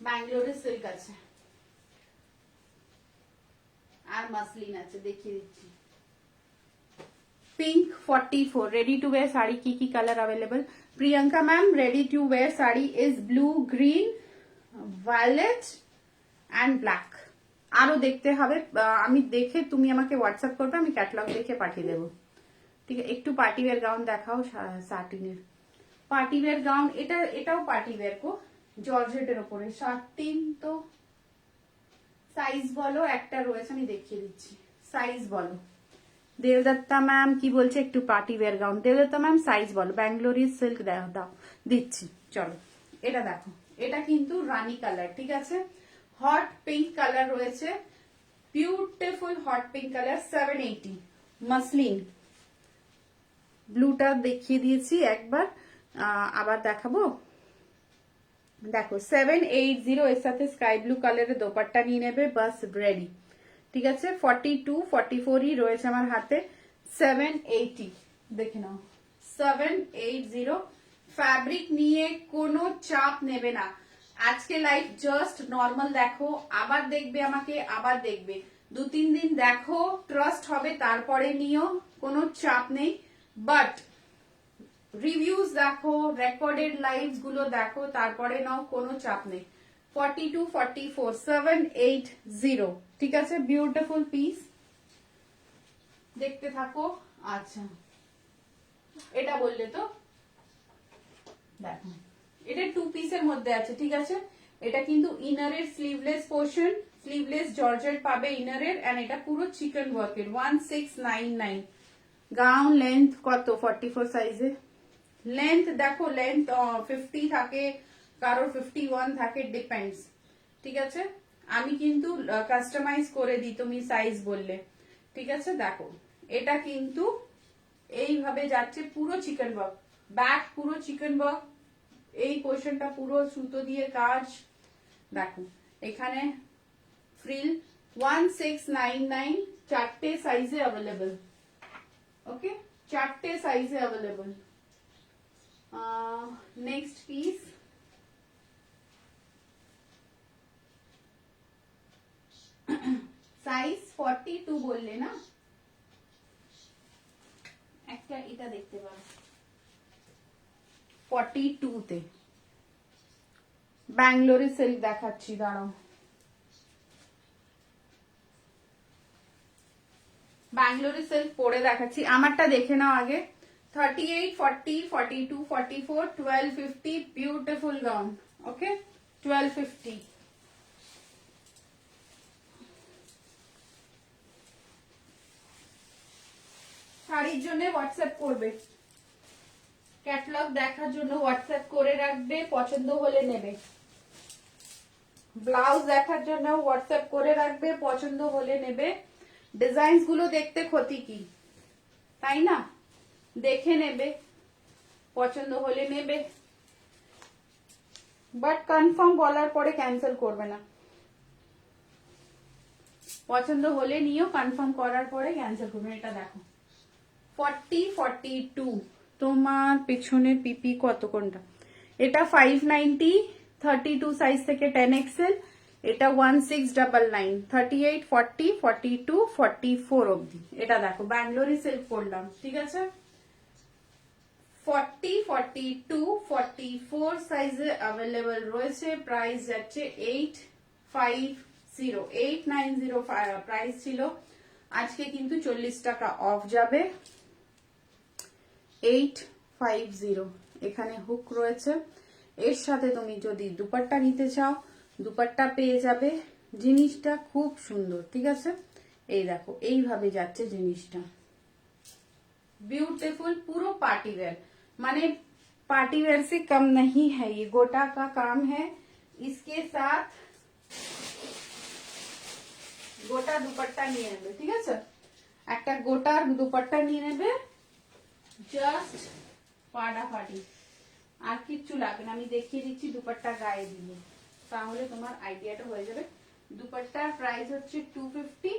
ব্যাঙ্গালোরের সিল্ক আছে আর মাসলিন আছে, দেখিয়ে দিচ্ছি। Pink 44 ready to wear sari की colour available. Priyanka ma'am ready to wear sari is blue, green, violet and black. আরো দেখতে হবে, আমি দেখে তুমি আমাকে হোয়াটসঅ্যাপ করবে, আমি ক্যাটালগ দেখে পাঠিয়ে দেবো, ঠিক আছে। একটু পার্টি ওয়্যার গাউন দেখাও, সাটিনের পার্টি ওয়্যার গাউন, এটাও পার্টি ওয়্যার কো, জর্জেটের উপরে। শার্টিন তো সাইজ বলো, একটা রয়েছে আমি দেখিয়ে দিচ্ছি, সাইজ বলো। দেবদত্তা ম্যাম কি বলছে, একটু party wear gown. Debdatta ma'am size বলো, ব্যাঙ্গালোরি সিল্ক দাও, দিচ্ছি। চলো এটা দেখো, এটা কিন্তু রানী কালার, ঠিক আছে, হট পিঙ্ক কালার রয়েছে, beautiful hot pink colour. 780 muslin. ব্লুটা দেখিয়ে দিয়েছি একবার, আবার দেখাবো। দেখো 780, এর সাথে স্কাই ব্লু কালারের দোপাট্টা নিয়ে নেবে, বাস রেডি, ঠিক আছে। 42, 44 রয়েছে আমার হাতে। 780 দেখে নাও, 780। ফ্যাব্রিক নিয়ে কোনো চাপ নেবে না। আজকে লাইভ জাস্ট নর্মাল দেখো, আবার দেখবে আমাকে, আবার দেখবে, 2-3 দিন দেখো, ট্রাস্ট হবে, তারপরে নিও, কোনো চাপ নেই। বাট রিভিউজ দেখো, রেকর্ডেড লাইভস গুলো দেখো, তারপরে নাও, কোনো চাপ নেই। 42, 44, 780, ঠিক আছে। বিউটিফুল পিস, দেখতে থাকো। আচ্ছা, এটা বললে তো, দেখো এটা 2 পিসের মধ্যে আছে, ঠিক আছে। এটা কিন্তু ইনারের স্লিভলেস পোর্শন, স্লিভলেস জর্জেট পাবে ইনারের, এন্ড এটা পুরো চিকেন ওয়ার্কের। 1699। গাউন লেন্থ কত? 44 সাইজে। লেন্থ দেখো, লেন্থ 50 থাকে, কারোর 51 থাকে, ডিপেন্ডস, ঠিক আছে। আমি কিন্তু কাস্টমাইজ করে দিই তুমি সাইজ বললে, ঠিক আছে। দেখো এটা কিন্তু এইভাবে যাচ্ছে, পুরো চিকেন ওয়ার্ক, ব্যাক পুরো চিকেন ওয়ার্ক, এই পোর্শনটা পুরো সুতো দিয়ে কাজ। দেখো এখানে ফ্রিল। 1699, 4টে সাইজে অ্যাভেলেবল, ওকে, 4টে সাইজে অ্যাভেলেবল। নেক্সট পিস, সাইজ 42 বললে না, একটা এটা দেখতে পারো 42 তে। ব্যাঙ্গালোরি সিল্ক দেখাচ্ছি, দাঁড়াও। ব্যাঙ্গালোরি সিল্ক পরে দেখাচ্ছি, আমারটা দেখে নাও আগে। 38, 40, 42, 44, 1250, বিউটিফুল গাউন। ওকে, 1250। শাড়ির জন্য হোয়াটসঅ্যাপ করবে, ক্যাটালগ দেখার জন্য হোয়াটসঅ্যাপ করে রাখবে, পছন্দ হলে নেবে। ব্লাউজ দেখার জন্য হোয়াটসঅ্যাপ করে রাখবে, পছন্দ হলে নেবে। ডিজাইনস গুলো দেখতে ক্ষতি কি, তাই না? দেখে নেবে, পছন্দ হলে নেবে, বাট কনফার্ম বলার পরে ক্যান্সেল করবে না। পছন্দ হলে নিও, কনফার্ম করার পরে ক্যান্সেল করবে। এটা দেখো 40, 42, তোমার পেছনের পিপি কত কোনটা? এটা 590, 32 সাইজ থেকে 10XL। এটা 1699, 38, 40, 42, 44 অবধি। এটা দেখো ব্যাঙ্গালোরি সিল্ক করলাম, ঠিক আছে। 40, 42, 44 সাইজে অ্যাভেলেবল রয়েছে। প্রাইস যাচ্ছে 850, 890 প্রাইস ছিল, আজকে কিন্তু 40 টাকা অফ যাবে। 850 এখানে হুক রয়েছে। এর সাথে তুমি যদি দুপাট্টা নিতে চাও, দুপাট্টা পেয়ে যাবে। জিনিসটা খুব সুন্দর, ঠিক আছে। এই দেখো এইভাবে যাচ্ছে জিনিসটা, ब्यूटीफुल, पूरा पार्टी वेयर, माने पार्टी वेयर से कम नहीं है। ये गोटा का काम है, इसके साथ গোটা দুপাট্টা নিয়ে নেবে, ঠিক আছে। একটা গোটার দুপাট্টা নিয়ে নেবে, জাস্ট ফাটাফাটি, আর কিচ্ছু লাগবে না। আমি দেখিয়ে দিচ্ছি দুপাট্টা গায়ে দিয়ে, তাহলে তোমার আইডিয়াটা হয়ে যাবে। দুপাট্টার প্রাইস হচ্ছে 250,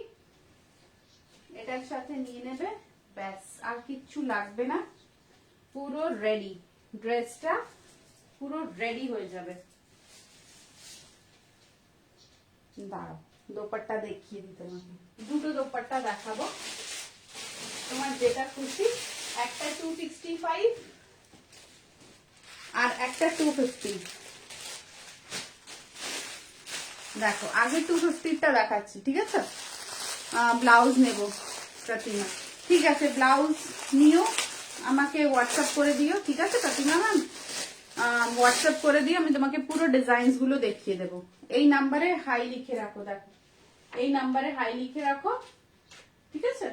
এটার সাথে নিয়ে নেবে, ব্যাস আর কিচ্ছু লাগবে না। পুরো রেডি, ড্রেসটা পুরো রেডি হয়ে যাবে। দাঁড়াও দোপাট্টা দেখিয়ে দিই তোমাকে, দুটো দোপাট্টা দেখাবো, তোমার যেটা খুশি। একটা 265 আর একটা 250। দেখো আগে 250টা দেখাচ্ছি, ঠিক আছে। ব্লাউজ নেব প্রতিমা, ঠিক আছে। ব্লাউজ নিও, আমাকে হোয়াটসঅ্যাপ করে দিও, ঠিক আছে প্রতিমা ম্যাম। হোয়াটসঅ্যাপ করে দিও, আমি তোমাকে পুরো ডিজাইনস গুলো দেখিয়ে দেবো। এই নাম্বারে হাই লিখে রাখো, দেখো এই নাম্বারে হাই লিখে রাখো, ঠিক আছে।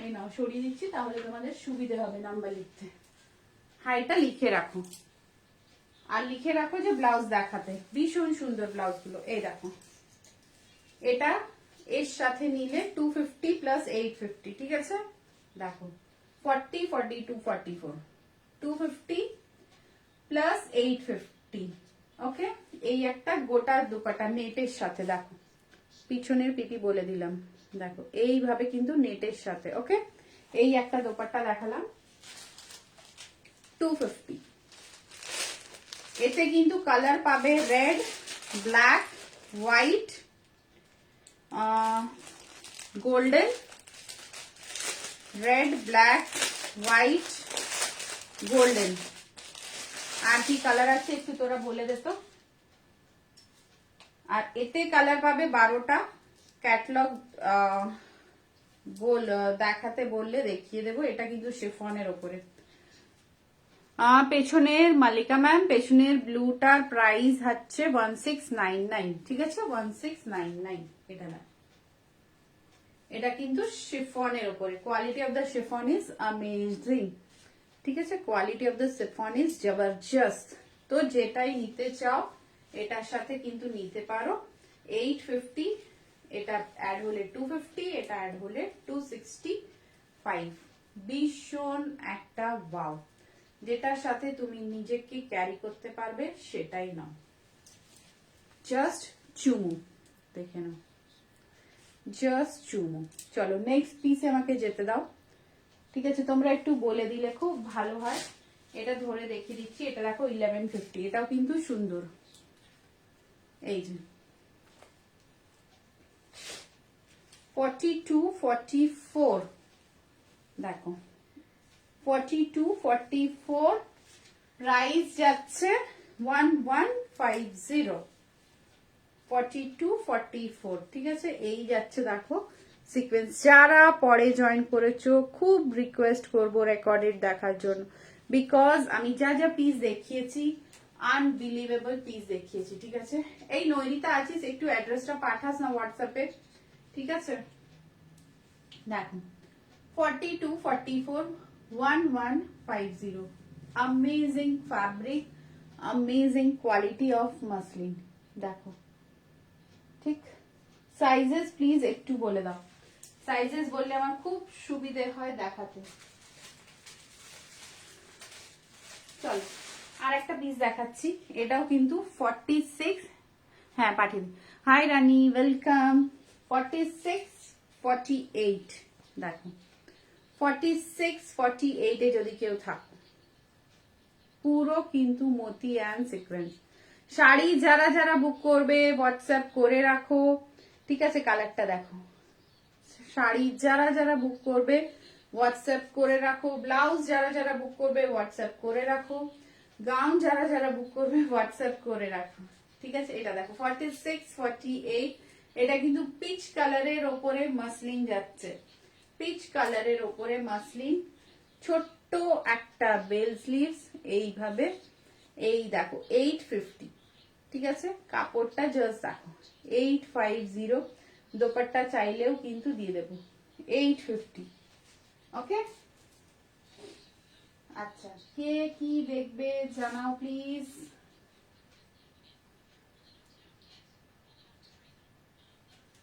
এই নাও সরিয়ে দিচ্ছি, তাহলে তোমাদের সুবিধে হবে নাম্বার লিখতে। হাইটা লিখে রাখো, আর লিখে রাখো যে ব্লাউজ দেখাতে। ভীষণ সুন্দর ব্লাউজ গুলো, এই দেখো। এটা এর সাথে নিলে 250 প্লাস 850, ঠিক আছে। দেখো 40, 42, 44, 250 প্লাস 850, ওকে। এই একটা গোটা দুপাটা নেটের সাথে, দেখো পিছনের পিপি বলে দিলাম, দেখো এইভাবে কিন্তু নেটের সাথে, ওকে। এই একটা দোপাট্টা দেখালাম 250। এতে কিন্তু কালার পাবে red, black, white, golden, red, black, white, golden. আর কি কালার আছে একটু তোরা বলে দে তো। আর এতে কালার পাবে 12টা। ক্যাটলগ দেখাতে বললে দেখিয়ে দেবো। এটা কিন্তু শিফনের ওপরে। পেছনের মালিকা ম্যাম, পেছনের ব্লুটার প্রাইস হচ্ছে 1699, ঠিক আছে 1699। এটা না, এটা কিন্তু শিফনের ওপরে। Quality of the chiffon is amazing, ঠিক আছে। Quality of the chiffon is জবরদস্ত। তো যেটাই নিতে চাও এটার সাথে কিন্তু নিতে পারো। 850, এটা অ্যাড হলে 250, এটা অ্যাড হলে 265। ভীষণ একটা ওয়াও, যেটার সাথে তুমি নিজেকে ক্যারি করতে পারবে সেটাই নাও। জাস্ট চুমু, দেখে নাও, জাস্ট চুমু। চলো নেক্সট পিসে আমাকে যেতে দাও, ঠিক আছে। তোমরা একটু বলে দিলে খুব ভালো হয়। এটা ধরে দেখিয়ে দিচ্ছি, এটা দেখো 1150, এটাও কিন্তু সুন্দর। এই যে 42, 44, দেখো 42, 44 প্রাইস যাচ্ছে 1150। 42, 44, ঠিক আছে। এই যাচ্ছে দেখো সিকোয়েন্স। যারা পরে জয়েন করেছো খুব রিকোয়েস্ট করব রেকর্ডেড দেখার জন্য, বিকজ আমি যা যা পিস দেখিয়েছি আনবিলিভেবল পিস দেখিয়েছি, ঠিক আছে। এই নৈনিতা আছিস, একটু অ্যাড্রেসটা পাঠাস না হোয়াটসঅ্যাপে, ঠিক আছে। দেখো 42, 44, 1150, amazing fabric, amazing quality of muslin, দেখো ঠিক। সাইজেস প্লিজ একটু বলে দাও, সাইজেস বললে আমার খুব সুবিধে হয় দেখাতে। চলো আর একটা পিস দেখাচ্ছি, এটাও কিন্তু 46, হ্যাঁ পাঠিয়ে দিই। হাই রানী, ওয়েলকাম। 46, 48, দেখো 46, 48 এ যদি কেউ থাকো, পুরো কিন্তু মতি অ্যান্ড সিকোয়েন্স শাড়ি। যারা যারা বুক করবে হোয়াটসঅ্যাপ করে রাখো, ঠিক আছে। কালারটা দেখো, শাড়ি যারা যারা বুক করবে হোয়াটসঅ্যাপ করে রাখো, ব্লাউজ যারা যারা বুক করবে হোয়াটসঅ্যাপ করে রাখো, গাউন যারা যারা বুক করবে হোয়াটসঅ্যাপ করে রাখো, ঠিক আছে। এটা দেখো 46, 48, এটা কিন্তু পিচ কালারের ওপরে মাসলিন যাচ্ছে, পিচ কালারের ওপরে মাসলিন, ছোট্ট একটা বেল স্লিভস এইভাবে। এই দেখো 850, ঠিক আছে। কাপড়টা জাস্ট দেখো 850, দোপাট্টা চাইলেও কিন্তু দিয়ে দেবো 850, ওকে। আচ্ছা কে কি দেখবে জানাও প্লিজ।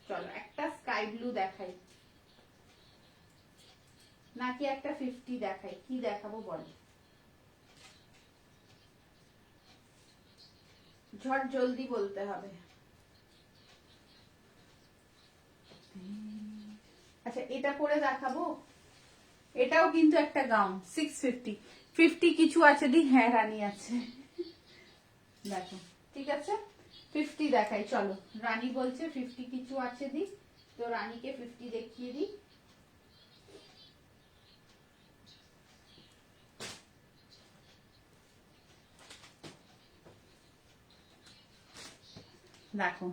চলো একটা স্কাই ব্লু দেখাই নাকি একটা 50 দেখাই, কি দেখাবো বলো, ঝট জলদি বলতে হবে। আচ্ছা এটা পরে দেখাবো, এটাও কিন্তু একটা গাউন 650, 50 কিছু আছে দি, হ্যাঁ রানী আছে, দেখো ঠিক আছে। 50 দেখাই, চলো রানী বলছে 50 কিছু আছে দি, তো রানীকে 50 দেখিয়ে দিই। দেখো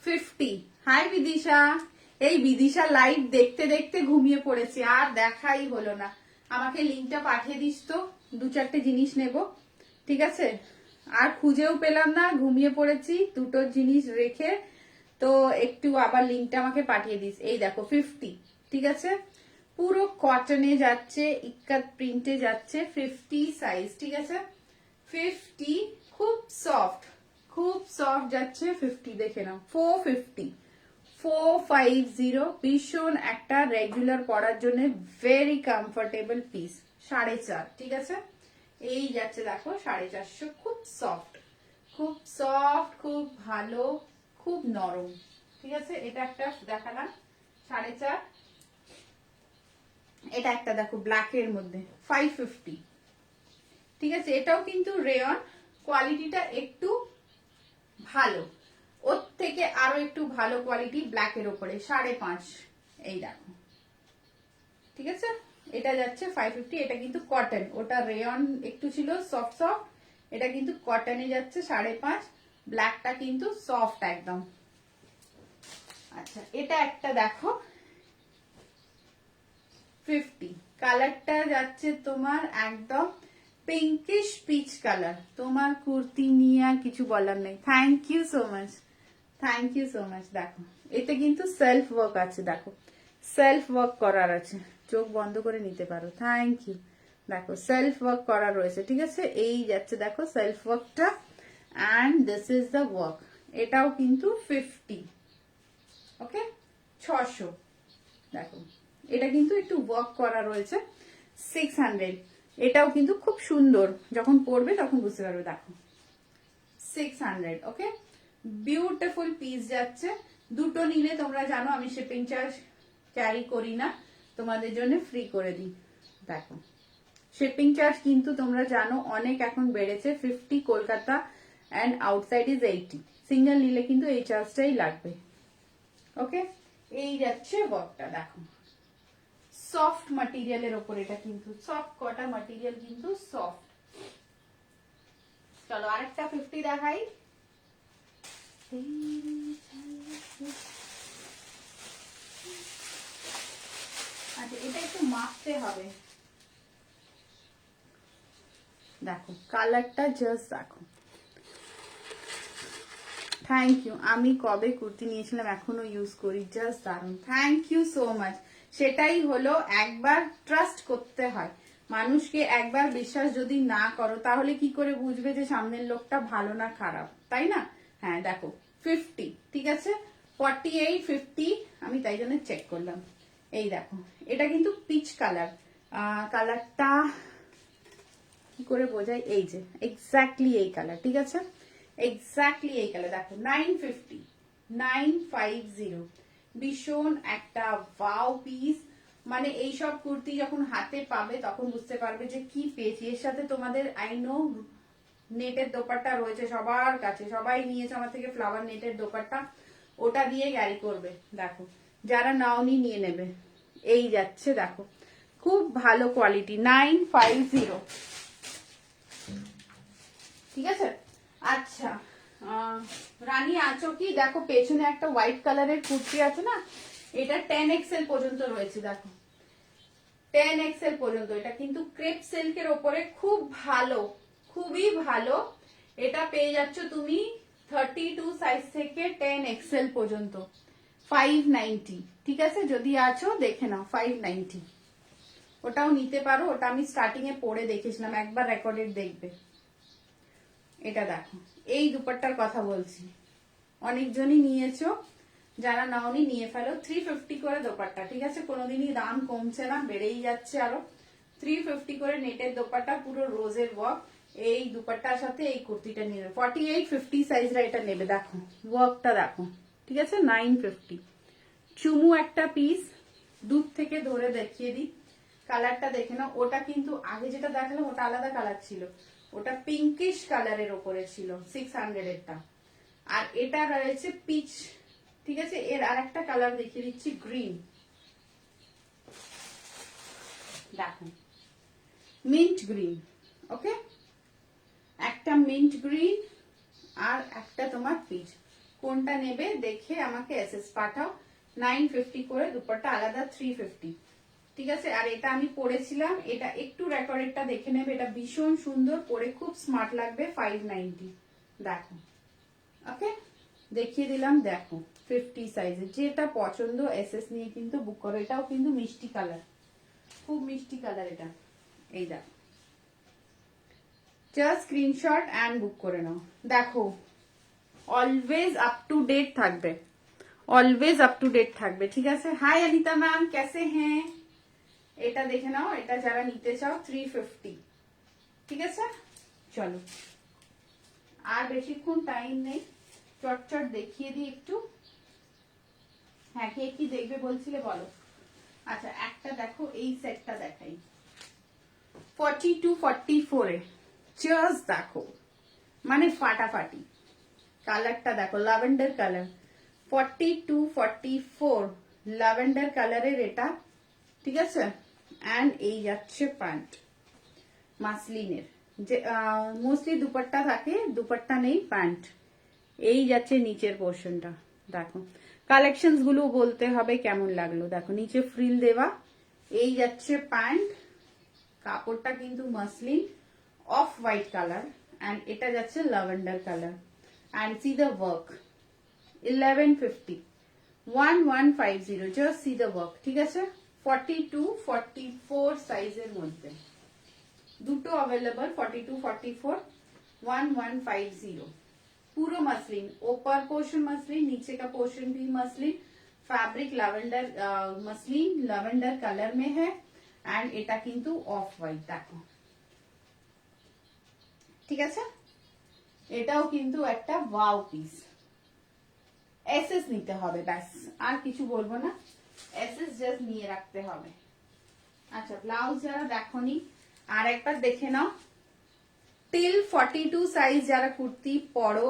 50। হাই বিদিশা, এই বিদিশা লাইভ দেখতে দেখতে ঘুমিয়ে পড়েছে, আর দেখাই হলো না। আমাকে লিঙ্কটা পাঠিয়ে দিস তো, দু চারটে জিনিস নেব, ঠিক আছে। আর খুঁজেও পেলাম না, ঘুমিয়ে পড়েছি দুটো জিনিস রেখে, তো একটু আবার লিঙ্কটা আমাকে পাঠিয়ে দিস। এই দেখো 50, ঠিক আছে। পুরো কটনে যাচ্ছে, ইক্কাত প্রিন্টে যাচ্ছে, 50 সাইজ, ঠিক আছে। 50 খুব সফট, খুব সফট যাচ্ছে 50, দেখে নাও 450, 450, ভীষণ একটা রেগুলার পরার জন্য ভেরি কমফোর্টেবল পিস, 4.5, ঠিক আছে। এই যাচ্ছে দেখো 450, খুব সফট, খুব সফট, খুব ভালো, খুব নরম, ঠিক আছে। এটা একটা দেখালাম 4.5। এটা একটা দেখো ব্ল্যাকের মধ্যে 550, ঠিক আছে। এটাও কিন্তু রেয়ন, কোয়ালিটিটা একটু ভালো, ওর থেকে আরো একটু ভালো কোয়ালিটি ব্ল্যাকের ওপরে 5.5, এই দেখো, ঠিক আছে। এটা যাচ্ছে 550, এটা কিন্তু কটন, ওটা রেয়ন একটু ছিল সফট সফট, এটা কিন্তু কটনে যাচ্ছে 5.5, ব্ল্যাকটা কিন্তু সফট একদম। আচ্ছা এটা একটা দেখো 50, কালারটা যাচ্ছে তোমার একদম পিঙ্কিশ পিচ কালার, তোমার কুর্তি নিয়ে আর কিছু বলার নেই। Thank you so much, thank you so much. দেখো এতে কিন্তু সেলফ ওয়ার্ক আছে, দেখো সেলফ ওয়ার্ক করার আছে, চোখ বন্ধ করে নিতে পারো। থ্যাংক ইউ, দেখো সেলফ ওয়ার্ক করা রয়েছে, ঠিক আছে। এই যাচ্ছে দেখো সেলফ ওয়ার্কটা, and this is the work. এটাও কিন্তু 50, ওকে 600, দেখো এটা কিন্তু একটু ওয়ার্ক করা রয়েছে 600, এটাও কিন্তু খুব সুন্দর, যখন পরবে তখন বুঝতে পারবে। দেখো 600, ওকে বিউটিফুল পিস যাচ্ছে। দুটো নিলে তোমরা জানো আমি শিপিং চার্জ ক্যারি করি না, তোমাদের জন্য ফ্রি করে দিই। দেখো শিপিং চার্জ কিন্তু তোমরা জানো অনেক এখন বেড়েছে, 50 Kolkata and outside is 80, single নিলে কিন্তু এই চার্জটাই লাগবে, ওকে। এই যাচ্ছে ওয়ার্কটা, দেখো সফট ম্যাটেরিয়ালের ওপর, এটা কিন্তু সফট কটা ম্যাটেরিয়াল, কিন্তু সফট। চলো আরেকটা 50 দেখাই। আচ্ছা এটা একটু মাপতে হবে, দেখো কালারটা জাস্ট দেখো। থ্যাংক ইউ, আমি কবে কুর্তি নিয়েছিলাম এখনো ইউজ করি, জাস্ট দারুন, থ্যাংক ইউ সো মাচ। সেটাই হলো, একবার ট্রাস্ট করতে হয় মানুষকে, একবার বিশ্বাস যদি না করো তাহলে কি করে বুঝবে যে সামনের লোকটা ভালো না খারাপ, তাই না? হ্যাঁ দেখো 50, ঠিক আছে 48 50, আমি তাই জন্য চেক করলাম। এই দেখো এটা কিন্তু পিচ কালার, কালারটা কি করে বোঝায়, এই যে এক্স্যাক্টলি এই কালার, ঠিক আছে এক্স্যাক্টলি এই কালার, দেখো 950, 950, ভীষণ একটা ওয়াও পিস। মানে এইসব কুর্তি যখন হাতে পাবে তখন বুঝতে পারবে যে কি পেয়েছি। এর সাথে তোমাদের আই নো নেটের দোপাট্টা রয়েছে সবার কাছে, সবাই নিয়েছে আমার থেকে ফ্লাওয়ার নেটের দোপাট্টা, ওটা দিয়ে ক্যারি করবে। দেখো যারা নাওনি নিয়ে নেবে, এই যাচ্ছে দেখো, খুব ভালো কোয়ালিটি, 950, ঠিক আছে। আচ্ছা রানী আছো কি, দেখো পেছনে একটা হোয়াইট কালারের কুর্তি আছে না, এটা 10XL পর্যন্ত রয়েছে, দেখো 10XL পর্যন্ত। এটা কিন্তু ক্রেপ সিল্কের ওপরে খুব ভালো, খুবই ভালো। এটা পেয়ে যাচ্ছ তুমি 32 সাইজ থেকে 10XL পর্যন্ত, 590, ঠিক আছে। যদি আছো দেখে নাও 590, ওটাও নিতে পারো, ওটা আমি স্টার্টিং এ পরে দেখেছিলাম, একবার রেকর্ডেড দেখবে। এটা দেখো, এই দুপাট্টার কথা বলছি, অনেকজনই নিয়েছো, যারা নাওনি নিয়ে ফেলো। 350 করে দোপাট্টা, ঠিক আছে, কোনোদিনই দাম কমছে না, বেড়েই যাচ্ছে আরো। 350 করে নেটের দোপাট্টা, পুরো রোজের ওয়ার্ক। এই দুপাট্টার সাথে এই কুর্তিটা নিয়ে 48 50 সাইজরা এটা নেবে, দেখো ওয়ার্কটা দেখো, ঠিক আছে 950। চুমু একটা পিস, দূর থেকে ধরে দেখিয়ে দিই, কালারটা দেখে নাও। ওটা কিন্তু আগে যেটা দেখালাম ওটা আলাদা কালার ছিল, ওটা পিঙ্কিশ কালারের ওপরে ছিল 600 এরটা, আর এটা রয়েছে পিচ, ঠিক আছে। এর আর একটা কালার দেখিয়ে দিচ্ছি, গ্রিন, দেখো মিন্ট গ্রিন, ওকে, একটা মিন্ট গ্রিন আর একটা তোমার পিচ, কোনটা নেবে দেখে আমাকে এসএস পাঠাও। 950 করে, দুপাট্টা আলাদা 350, ঠিক আছে। আর এটা আমি পরেছিলাম, এটা একটু রেকর্ডেডটা দেখে নেবে, এটা ভীষণ সুন্দর, পরে খুব স্মার্ট লাগবে, 590, দেখো ওকে, দেখিয়ে দিলাম। দেখো 50 সাইজের, যেটা পছন্দ এসএস নিয়ে কিন্তু বুক করো। এটাও কিন্তু মিষ্টি কালার, খুব মিষ্টি কালার এটা, এই দেখো, জাস্ট স্ক্রিনশট এন্ড বুক করে নাও। দেখো অলওয়েজ আপ টু ডেট থাকবে, অলওয়েজ আপ টু ডেট থাকবে, ঠিক আছে। হাই অনিতা ম্যাম, कैसे हैं? এটা দেখে নাও, এটা যারা নিতে চাও 350, ঠিক আছে। চলো আর বেশিক্ষণ টাইম নেই, চটচট দেখিয়ে দিই একটু। হ্যাঁ কে কি দেখবে বলছিলে বলো। আচ্ছা একটা দেখো, এই সেটটা দেখাই, 42 44 এ, জাস্ট দেখো মানে ফাটাফাটি, কালারটা দেখো ল্যাভেন্ডার কালার, 42 44 ল্যাভেন্ডার কালারের এটা, ঠিক আছে। এন্ড এই যাচ্ছে প্যান্ট মাসলিনের, যে মোস্টলি দুপাট্টা থাকে, দুপাট্টা নেই, প্যান্ট এই যাচ্ছে নিচের পোর্শনটা। দেখো কালেকশনস গুলো বলতে হবে কেমন লাগলো, দেখো নিচে ফ্রিল দেওয়া, এই যাচ্ছে প্যান্ট, কাপড়টা কিন্তু muslin off white colour, and এটা যাচ্ছে lavender colour, and see the work, 1150, 1150, just see the work, ঠিক আছে। 42 44 সাইজের মধ্যে দুটো अवेलेबल, 42 44, 1150, पूरा मसलिन, ऊपर पोर्शन मसलिन, नीचे का पोर्शन भी muslin, fabric lavender muslin lavender colour में है, एंड এটা কিন্তু অফ হোয়াইট, দেখো ঠিক আছে। এটাও কিন্তু একটা ওয়াও পিস, এসএস নিতে হবে, ব্যাস আর কিছু বলবো না, এসএস জাস্ট নিয়ে রাখতে হবে। আচ্ছা ব্লাউজ যারা দেখোনি আর একবার দেখে নাও, টিল 42 সাইজ যারা কুর্তি পরো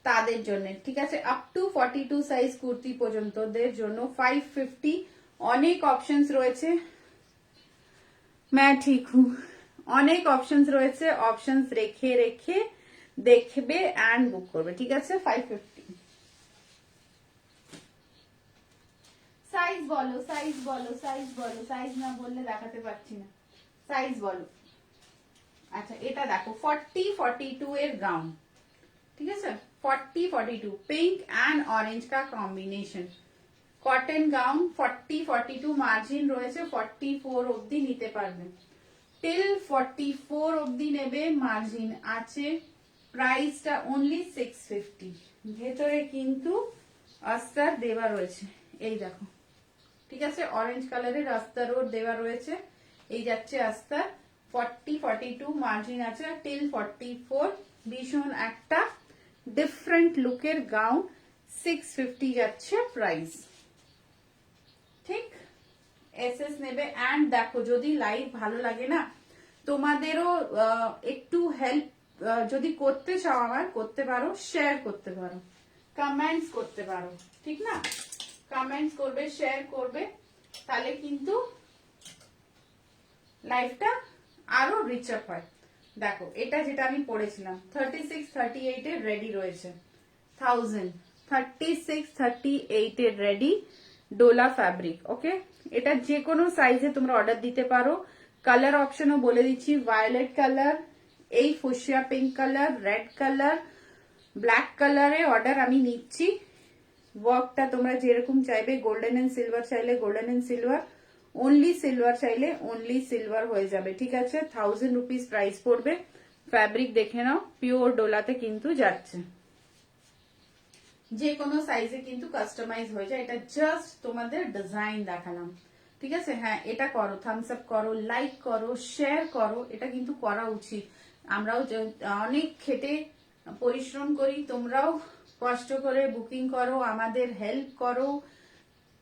তাদের জন্য, ঠিক আছে, আপ টু 42 সাইজ কুর্তি পর্যন্তদের জন্য 550, অনেক অপশনস রয়েছে, मैं ठीक हूँ, অনেক অপশনস রয়েছে, অপশনস রেখে রেখে দেখবে এন্ড বুক করবে, ঠিক আছে। 550 সাইজ বলো, সাইজ বলো, সাইজ বলো, সাইজ না বললে দেখাতে পারছি না, সাইজ বলো। আচ্ছা এটা দেখো 40-42 এর গাউন, ঠিক আছে, 40-42 পিঙ্ক অ্যান্ড অরেঞ্জ का কম্বিনেশন কটন গাউন। 40-42 মার্জিন রয়েছে, 44 অবধি নিতে পারবে, টিল 44 অবধি নেবে, মার্জিন আছে। প্রাইসটা অনলি 650। ভেতরে কিন্তু আস্তার দেওয়া রয়েছে, এই দেখো, ঠিক আছে, অরেঞ্জ কালারের আস্তারও দেওয়া রয়েছে, এই যাচ্ছে আস্তার। 40-42 মার্জিন আছে, টিল 44। ভীষণ একটা ডিফারেন্ট লুকের গাউন, 650 যাচ্ছে প্রাইস, ঠিক। এসএস নেবে। অ্যান্ড দেখো যদি লাইভ ভালো লাগে না, তোমাদেরও একটু হেল্প যদি করতে চাও আমার, করতে পারো, শেয়ার করতে পারো, কমেন্টস করতে পারো, ঠিক না, কমেন্টস করবে, শেয়ার করবে, তাহলে কিন্তু লাইভটা আরো রিচ আপ হয়। দেখো এটা যেটা আমি পড়েছিলাম 36-38 এর রেডি রয়েছে, 1000 36-38 এর রেডি ডোলা ফ্যাব্রিক। ওকে, এটা যে কোনো সাইজে তোমরা অর্ডার দিতে পারো। কালার অপশনও বলে দিচ্ছি, ভায়োলেট কালার, এই fuchsia pink colour, red colour, black কালারে অর্ডার আমি নিচ্ছি। ওয়ার্কটা তোমরা যেরকম চাইবে, গোল্ডেন এন্ড সিলভার চাইলে golden and silver, only silver চাইলে অনলি সিলভার হয়ে যাবে, ঠিক আছে। 1000 রুপিস প্রাইস পড়বে। ফ্যাব্রিক দেখে নাও, পিওর ডোলাতে কিন্তু যাচ্ছে, যে কোনো সাইজে কিন্তু কাস্টমাইজ হয়ে যায়। এটা জাস্ট তোমাদের ডিজাইন দেখালাম, ঠিক আছে। হ্যাঁ এটা করো, থামস আপ করো, লাইক করো, শেয়ার করো, এটা কিন্তু করা উচিত। আমরাও অনেক খেটে পরিশ্রম করি, তোমরাও কষ্ট করে বুকিং করো, আমাদের হেল্প করো,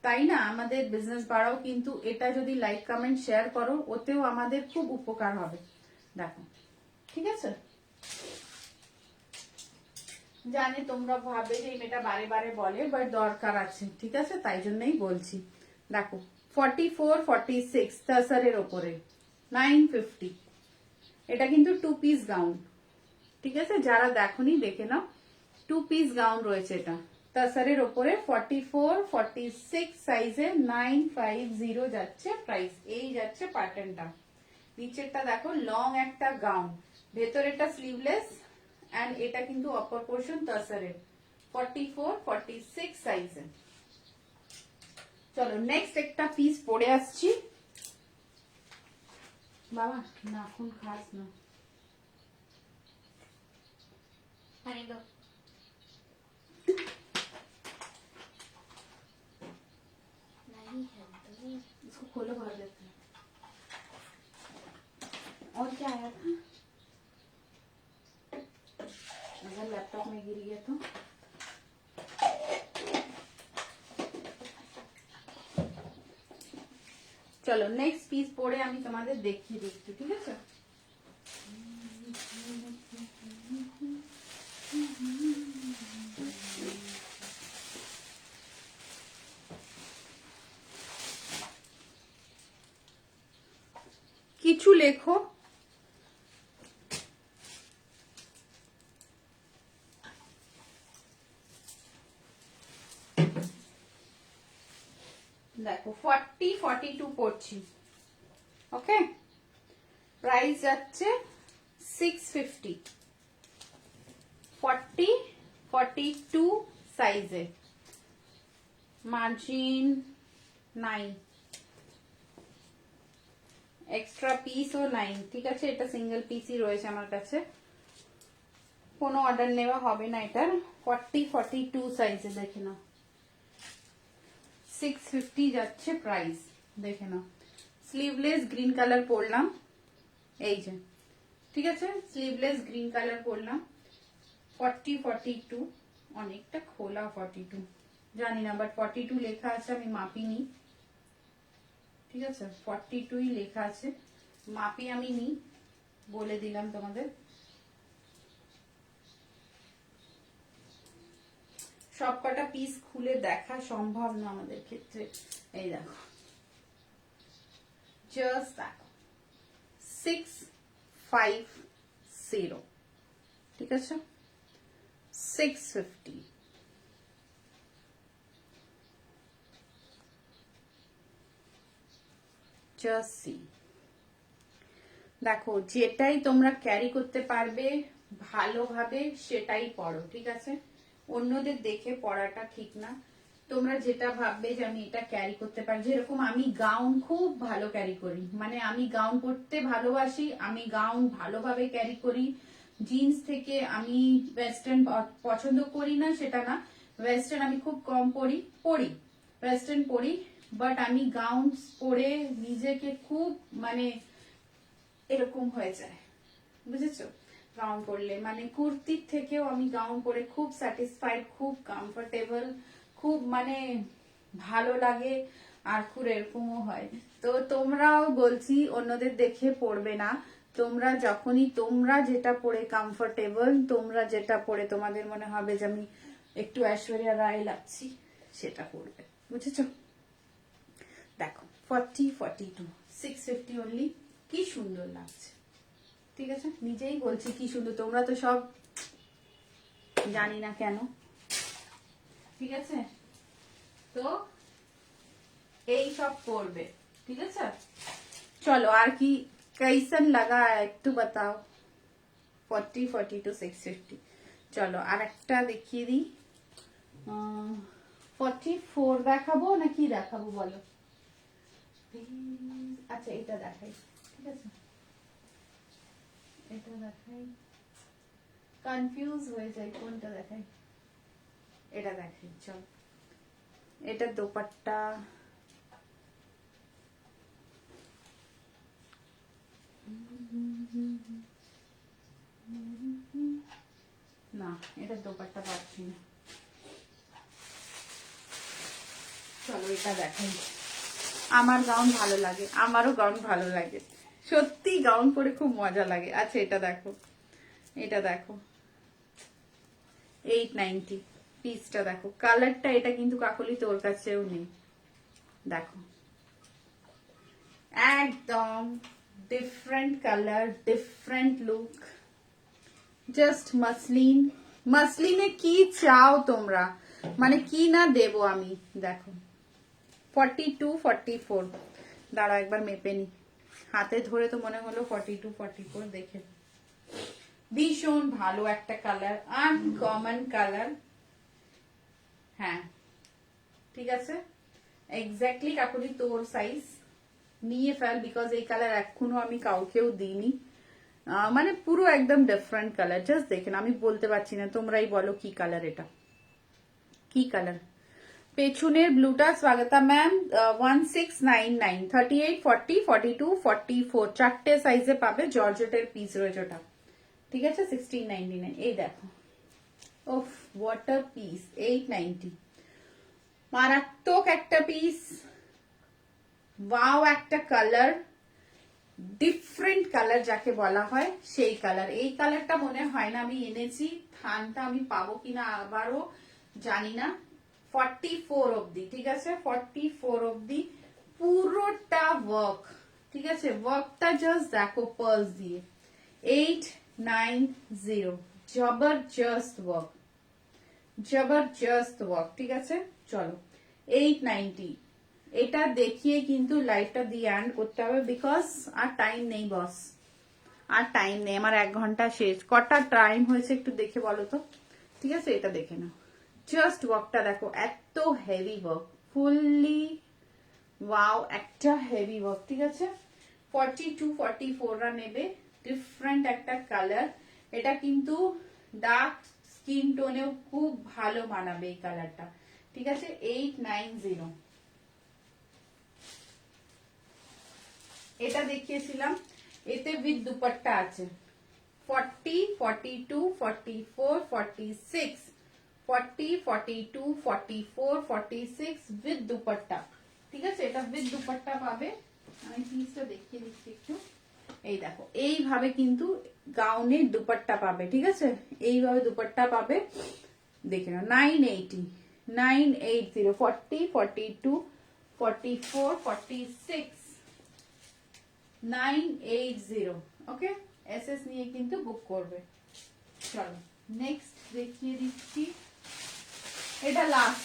তাই না, আমাদের বিজনেস বাড়াও। কিন্তু এটা যদি লাইক কমেন্ট শেয়ার করো, ওতেও আমাদের খুব উপকার হবে। দেখো, ঠিক আছে। জানি তোমরা ভাবে যে এই মেয়েটা বারে বারে বলে, বাট দরকার আছে, ঠিক আছে, তাই জন্যই বলছি। দেখো 44-46 তাসারের ওপরে 950। এটা কিন্তু 2 পিস গাউন, ঠিক আছে, যারা দেখোনি দেখে নাও, 2 পিস গাউন রয়েছে এটা তাসারের ওপরে। 44-46 সাইজে 950 যাচ্ছে প্রাইস। এই যাচ্ছে প্যাটার্নটা, নিচেরটা দেখো লং একটা গাউন, ভেতরেরটা স্লিভলেস, এন্ড এটা কিন্তু অপর পোর্শন তাসারের 44-46 সাইজে। চলো নেক্সট একটা পিস পরে আসছি। বাবা নাখুন খাস না, পানি দাও। नहीं है तो इसको खोलो, भर देते हैं। और क्या आया था, अगर लैपटॉप में गिर गया तो। চলো নেক্সট পিস পরে আমি তোমাদের দেখিয়ে দিচ্ছি, ঠিক আছে। কিছু লেখো, দেখো 40-42 পড়ছি, ওকে, প্রাইস যাচ্ছে 650। 40-42 সাইজে, মার্জিন 9, এক্সট্রা পিসও 9, ঠিক আছে। এটা সিঙ্গেল পিসই রয়েছে আমার কাছে, কোনো অর্ডার নেওয়া হবে না এটার। 40-42 সাইজে দেখে নাও, 650 যাচ্ছে প্রাইস, দেখে নাও। স্লিভলেস গ্রিন কালার পরলাম, এই যে, ঠিক আছে, স্লিভলেস গ্রিন কালার পরলাম। 40-42, অনেকটা খোলা 42, জানি না, বাট 42 লেখা আছে, আমি মাপিনি, ঠিক আছে, 42 লেখা আছে, মাপি আমি নি, বলে দিলাম তোমাদের। সব কটা পিস খুলে দেখা সম্ভব না আমাদের ক্ষেত্রে। এই দেখো, জাস্ট দেখো 650, ঠিক আছে, 650। জাস্ট সি, দেখো যেটাই তোমরা ক্যারি করতে পারবে ভালোভাবে সেটাই পড়ো, ঠিক আছে? অন্যদের দেখে পড়াটা ঠিক না। তোমরা যেটা ভাববে যে আমি এটা ক্যারি করতে পারি, যেরকম আমি গাউন খুব ভালো ক্যারি করি, মানে আমি গাউন পরতে ভালোবাসি, আমি গাউন ভালোভাবে ক্যারি করি। জিন্স থেকে আমি ওয়েস্টার্ন পছন্দ করি না সেটা না, ওয়েস্টার্ন আমি খুব কম পরি, ওয়েস্টার্ন পরি, বাট আমি গাউন পরে নিজেকে খুব মানে এরকম হয়ে যায়, বুঝেছো? গাউন পরলে মানে কুর্তির থেকেও আমি গাউন পরে খুব স্যাটিসফাইড, খুব কমফোর্টেবল, খুব মানে ভালো লাগে, আর খুব এরকমও হয়। তো তোমরাও বলছি অন্যদের দেখে পড়বে না, তোমরা যখনই তোমরা যেটা পরে কমফোর্টেবল, তোমরা যেটা পরে তোমাদের মনে হবে যে আমি একটু ঐশ্বরিয়া রায় লাগছি, সেটা পড়বে, বুঝেছো? দেখো 40, 42, 650 অনলি, কি সুন্দর লাগছে, ঠিক আছে? নিজেই বলছি কি সুন্দর, তোমরা তো সব জানি না কেন, ঠিক আছে? তো এই সব করবে, ঠিক আছে? চলো আর কি कैसन लगा একটু বাতাও। 40, 42, 650। চলো আর একটা দেখিয়ে দিই। 44 দেখাবো না কি দেখাবো বলো? আচ্ছা এটা দেখাই, ঠিক আছে? এটা দেখাই, কনফিউজ হয়ে যায় কোনটা দেখাই। এটা দেখাই, চল। এটা দোপাট্টা, না এটা দোপাট্টা পাচ্ছি না, চলো এটা দেখাই। আমার গাউন ভালো লাগে, আমারও গাউন ভালো লাগে, সত্যি গাউন পরে খুব মজা লাগে। আচ্ছা এটা দেখো, এটা দেখো 890 পিসটা দেখো, কালারটা এটা কিন্তু কাকলি তোর কাছেও নেই, দেখো একদম different colour, different look, just muslin. মাসলিনে কি চাও তোমরা, মানে কি না দেবো আমি, দেখো 42, 44, দাঁড়া একবার মেপে নি, হাতে ধরে তো মনে হলো 42, 44 দেখে। ভীষণ ভালো একটা কালার, আনকমন কালার, হ্যাঁ ঠিক আছে, এক্স্যাক্টলি কাকুলি তোর সাইজ, নিয়ে ফেল, বিকজ এই কালার এখনো আমি কাউকেও দিইনি, মানে পুরো একদম ডিফারেন্ট কালার, জাস্ট দেখেন, আমি বলতে পারছি না, তোমরাই বলো কি কালার, এটা কি কালার। পেছনের ব্লুটা স্বাগতা ম্যাম 1699, 38, 40, 42, 44 চারটে সাইজে পাবে, জর্জেটের পিস রয়েছে ওটা, ঠিক আছে? 1699। এই দেখো, ওফ ওয়াটার পিস, 890, মারাত্মক একটা পিস, ওয়াও একটা কালার, ডিফারেন্ট কালার যাকে বলা হয় সেই কালার। এই কালারটা মনে হয় না আমি এনেছি, থানটা আমি পাবো কিনা আবারও জানি না। 44 অব্দি, ঠিক আছে? 44 অব্দি পুরোটা ওয়ার্ক, ঠিক আছে? ওয়ার্কটা জাস্ট দেখো পার্লস দিয়ে, 890, জবরদস্ত ওয়ার্ক, জবরদস্ত ওয়ার্ক, ঠিক আছে? চলো 890, এটা দেখিয়ে কিন্তু লাইভটা দিয়ে এন্ড করতে হবে, বিকজ আর টাইম নেই বস, আর টাইম নেই আমার, 1 ঘন্টা শেষ। কটা টাইম হয়েছে একটু দেখে বলো তো, ঠিক আছে? এটা দেখে নাও, জাস্ট ওয়ার্কটা দেখো, এত হেভি ওয়ার্ক, ফুললি ওয়াও একটা হেভি ওয়ার্ক, ঠিক আছে? 42, 44 রা নেবে, ডিফারেন্ট একটা কালার, এটা কিন্তু ডার্ক স্কিন টোনেও খুব ভালো মানাবে এই কালারটা, ঠিক আছে? 890, এটা দেখিয়েছিলাম, এতে উইথ দুপাট্টা আছে, 40, 42, 44, 46, 40, 42, 44, 46 উইথ দুপাট্টা, ঠিক আছে? এটা উইথ দুপাট্টা পাবে, আমি পিসটা দেখিয়ে দিচ্ছি একটু। এই দেখো এইভাবে কিন্তু গাউনের দুপাট্টা পাবে, ঠিক আছে? এইভাবে দুপাট্টা পাবে, দেখে নাও। 980, 980, 40, 42, 44, 46, 980, ওকে? এসএস নিয়ে কিন্তু বুক করবে। চলো নেক্সট দেখিয়ে দিচ্ছি, এটা লাস্ট,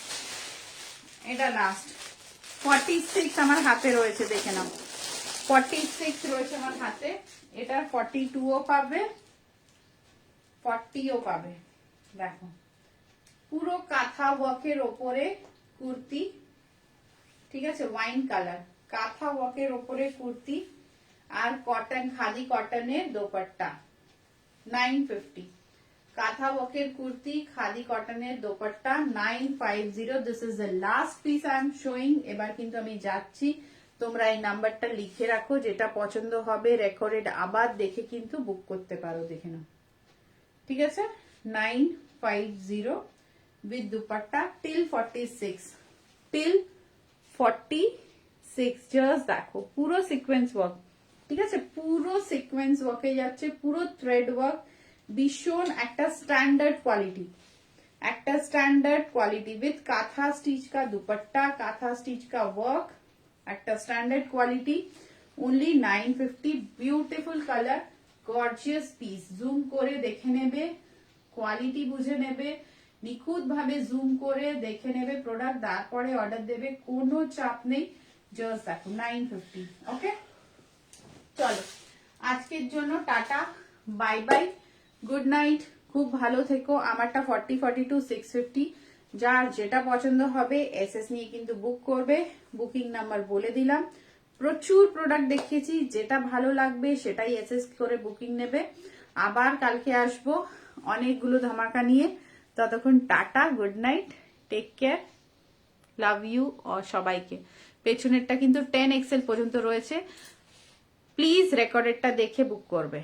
এটা লাস্ট 46 আমার হাতে রয়েছে, দেখে নাও, 46 রয়েছে আমার হাতে, এটা 42ও পাবে, 40ও পাবে। দেখো পুরো কাঁথা ওয়ার্কের ওপরে কুর্তি, ঠিক আছে, ওয়াইন কালার কাঁথা ওয়ার্কের ওপরে কুর্তি আর কটন, খাদি কটনের দোপাট্টা 950। কাঁথা ওয়ার্কের কুর্তি, খাদি কটনের dupatta 950। This is the last piece I am showing. এবার কিন্তু আমি যাচ্ছি, তোমরা এই নাম্বারটা লিখে রাখো, যেটা পছন্দ হবে রেকর্ডেড আবার দেখে কিন্তু বুক করতে পারো, দেখে নাও, ঠিক আছে। 950 with dupatta till 46, till 46। Just দেখো পুরো সিকোয়েন্স ওয়ার্ক, ঠিক আছে, পুরো সিকোয়েন্স ওয়ার্কে যাচ্ছে, পুরো থ্রেড ওয়ার্ক, ভীষণ একটা স্ট্যান্ডার্ড কোয়ালিটি, একটা স্ট্যান্ডার্ড কোয়ালিটি উইথ কাঁথা স্টিচ কা দুপাট্টা, কাঁথা স্টিচ কা ওয়ার্ক, একটা standard quality, only 950। Beautiful colour, gorgeous piece. Zoom করে দেখে নেবে, কোয়ালিটি বুঝে নেবে, নিখুঁত ভাবে জুম করে দেখে নেবে প্রোডাক্ট, তারপরে অর্ডার দেবে, কোনো চাপ নেই। জাস্ট দেখো 950। ওকে, চলো আজকের জন্য tata, bye bye, good night, খুব ভালো থেকো। আমারটা 40, 42, 650, যার যেটা পছন্দ হবে এসএস নিয়ে কিন্তু বুক করবে। বুকিং নাম্বার বলে দিলাম, প্রচুর প্রোডাক্ট দেখিয়েছি, যেটা ভালো লাগবে সেটাই এসএস করে বুকিং নেবে। আবার কালকে আসবো অনেকগুলো ধামাকা নিয়ে, ততক্ষণ tata, good night, take care, love you সবাইকে। পেছনেরটা কিন্তু 10 XL পর্যন্ত রয়েছে, প্লিজ রেকর্ডেরটা দেখে বুক করবে।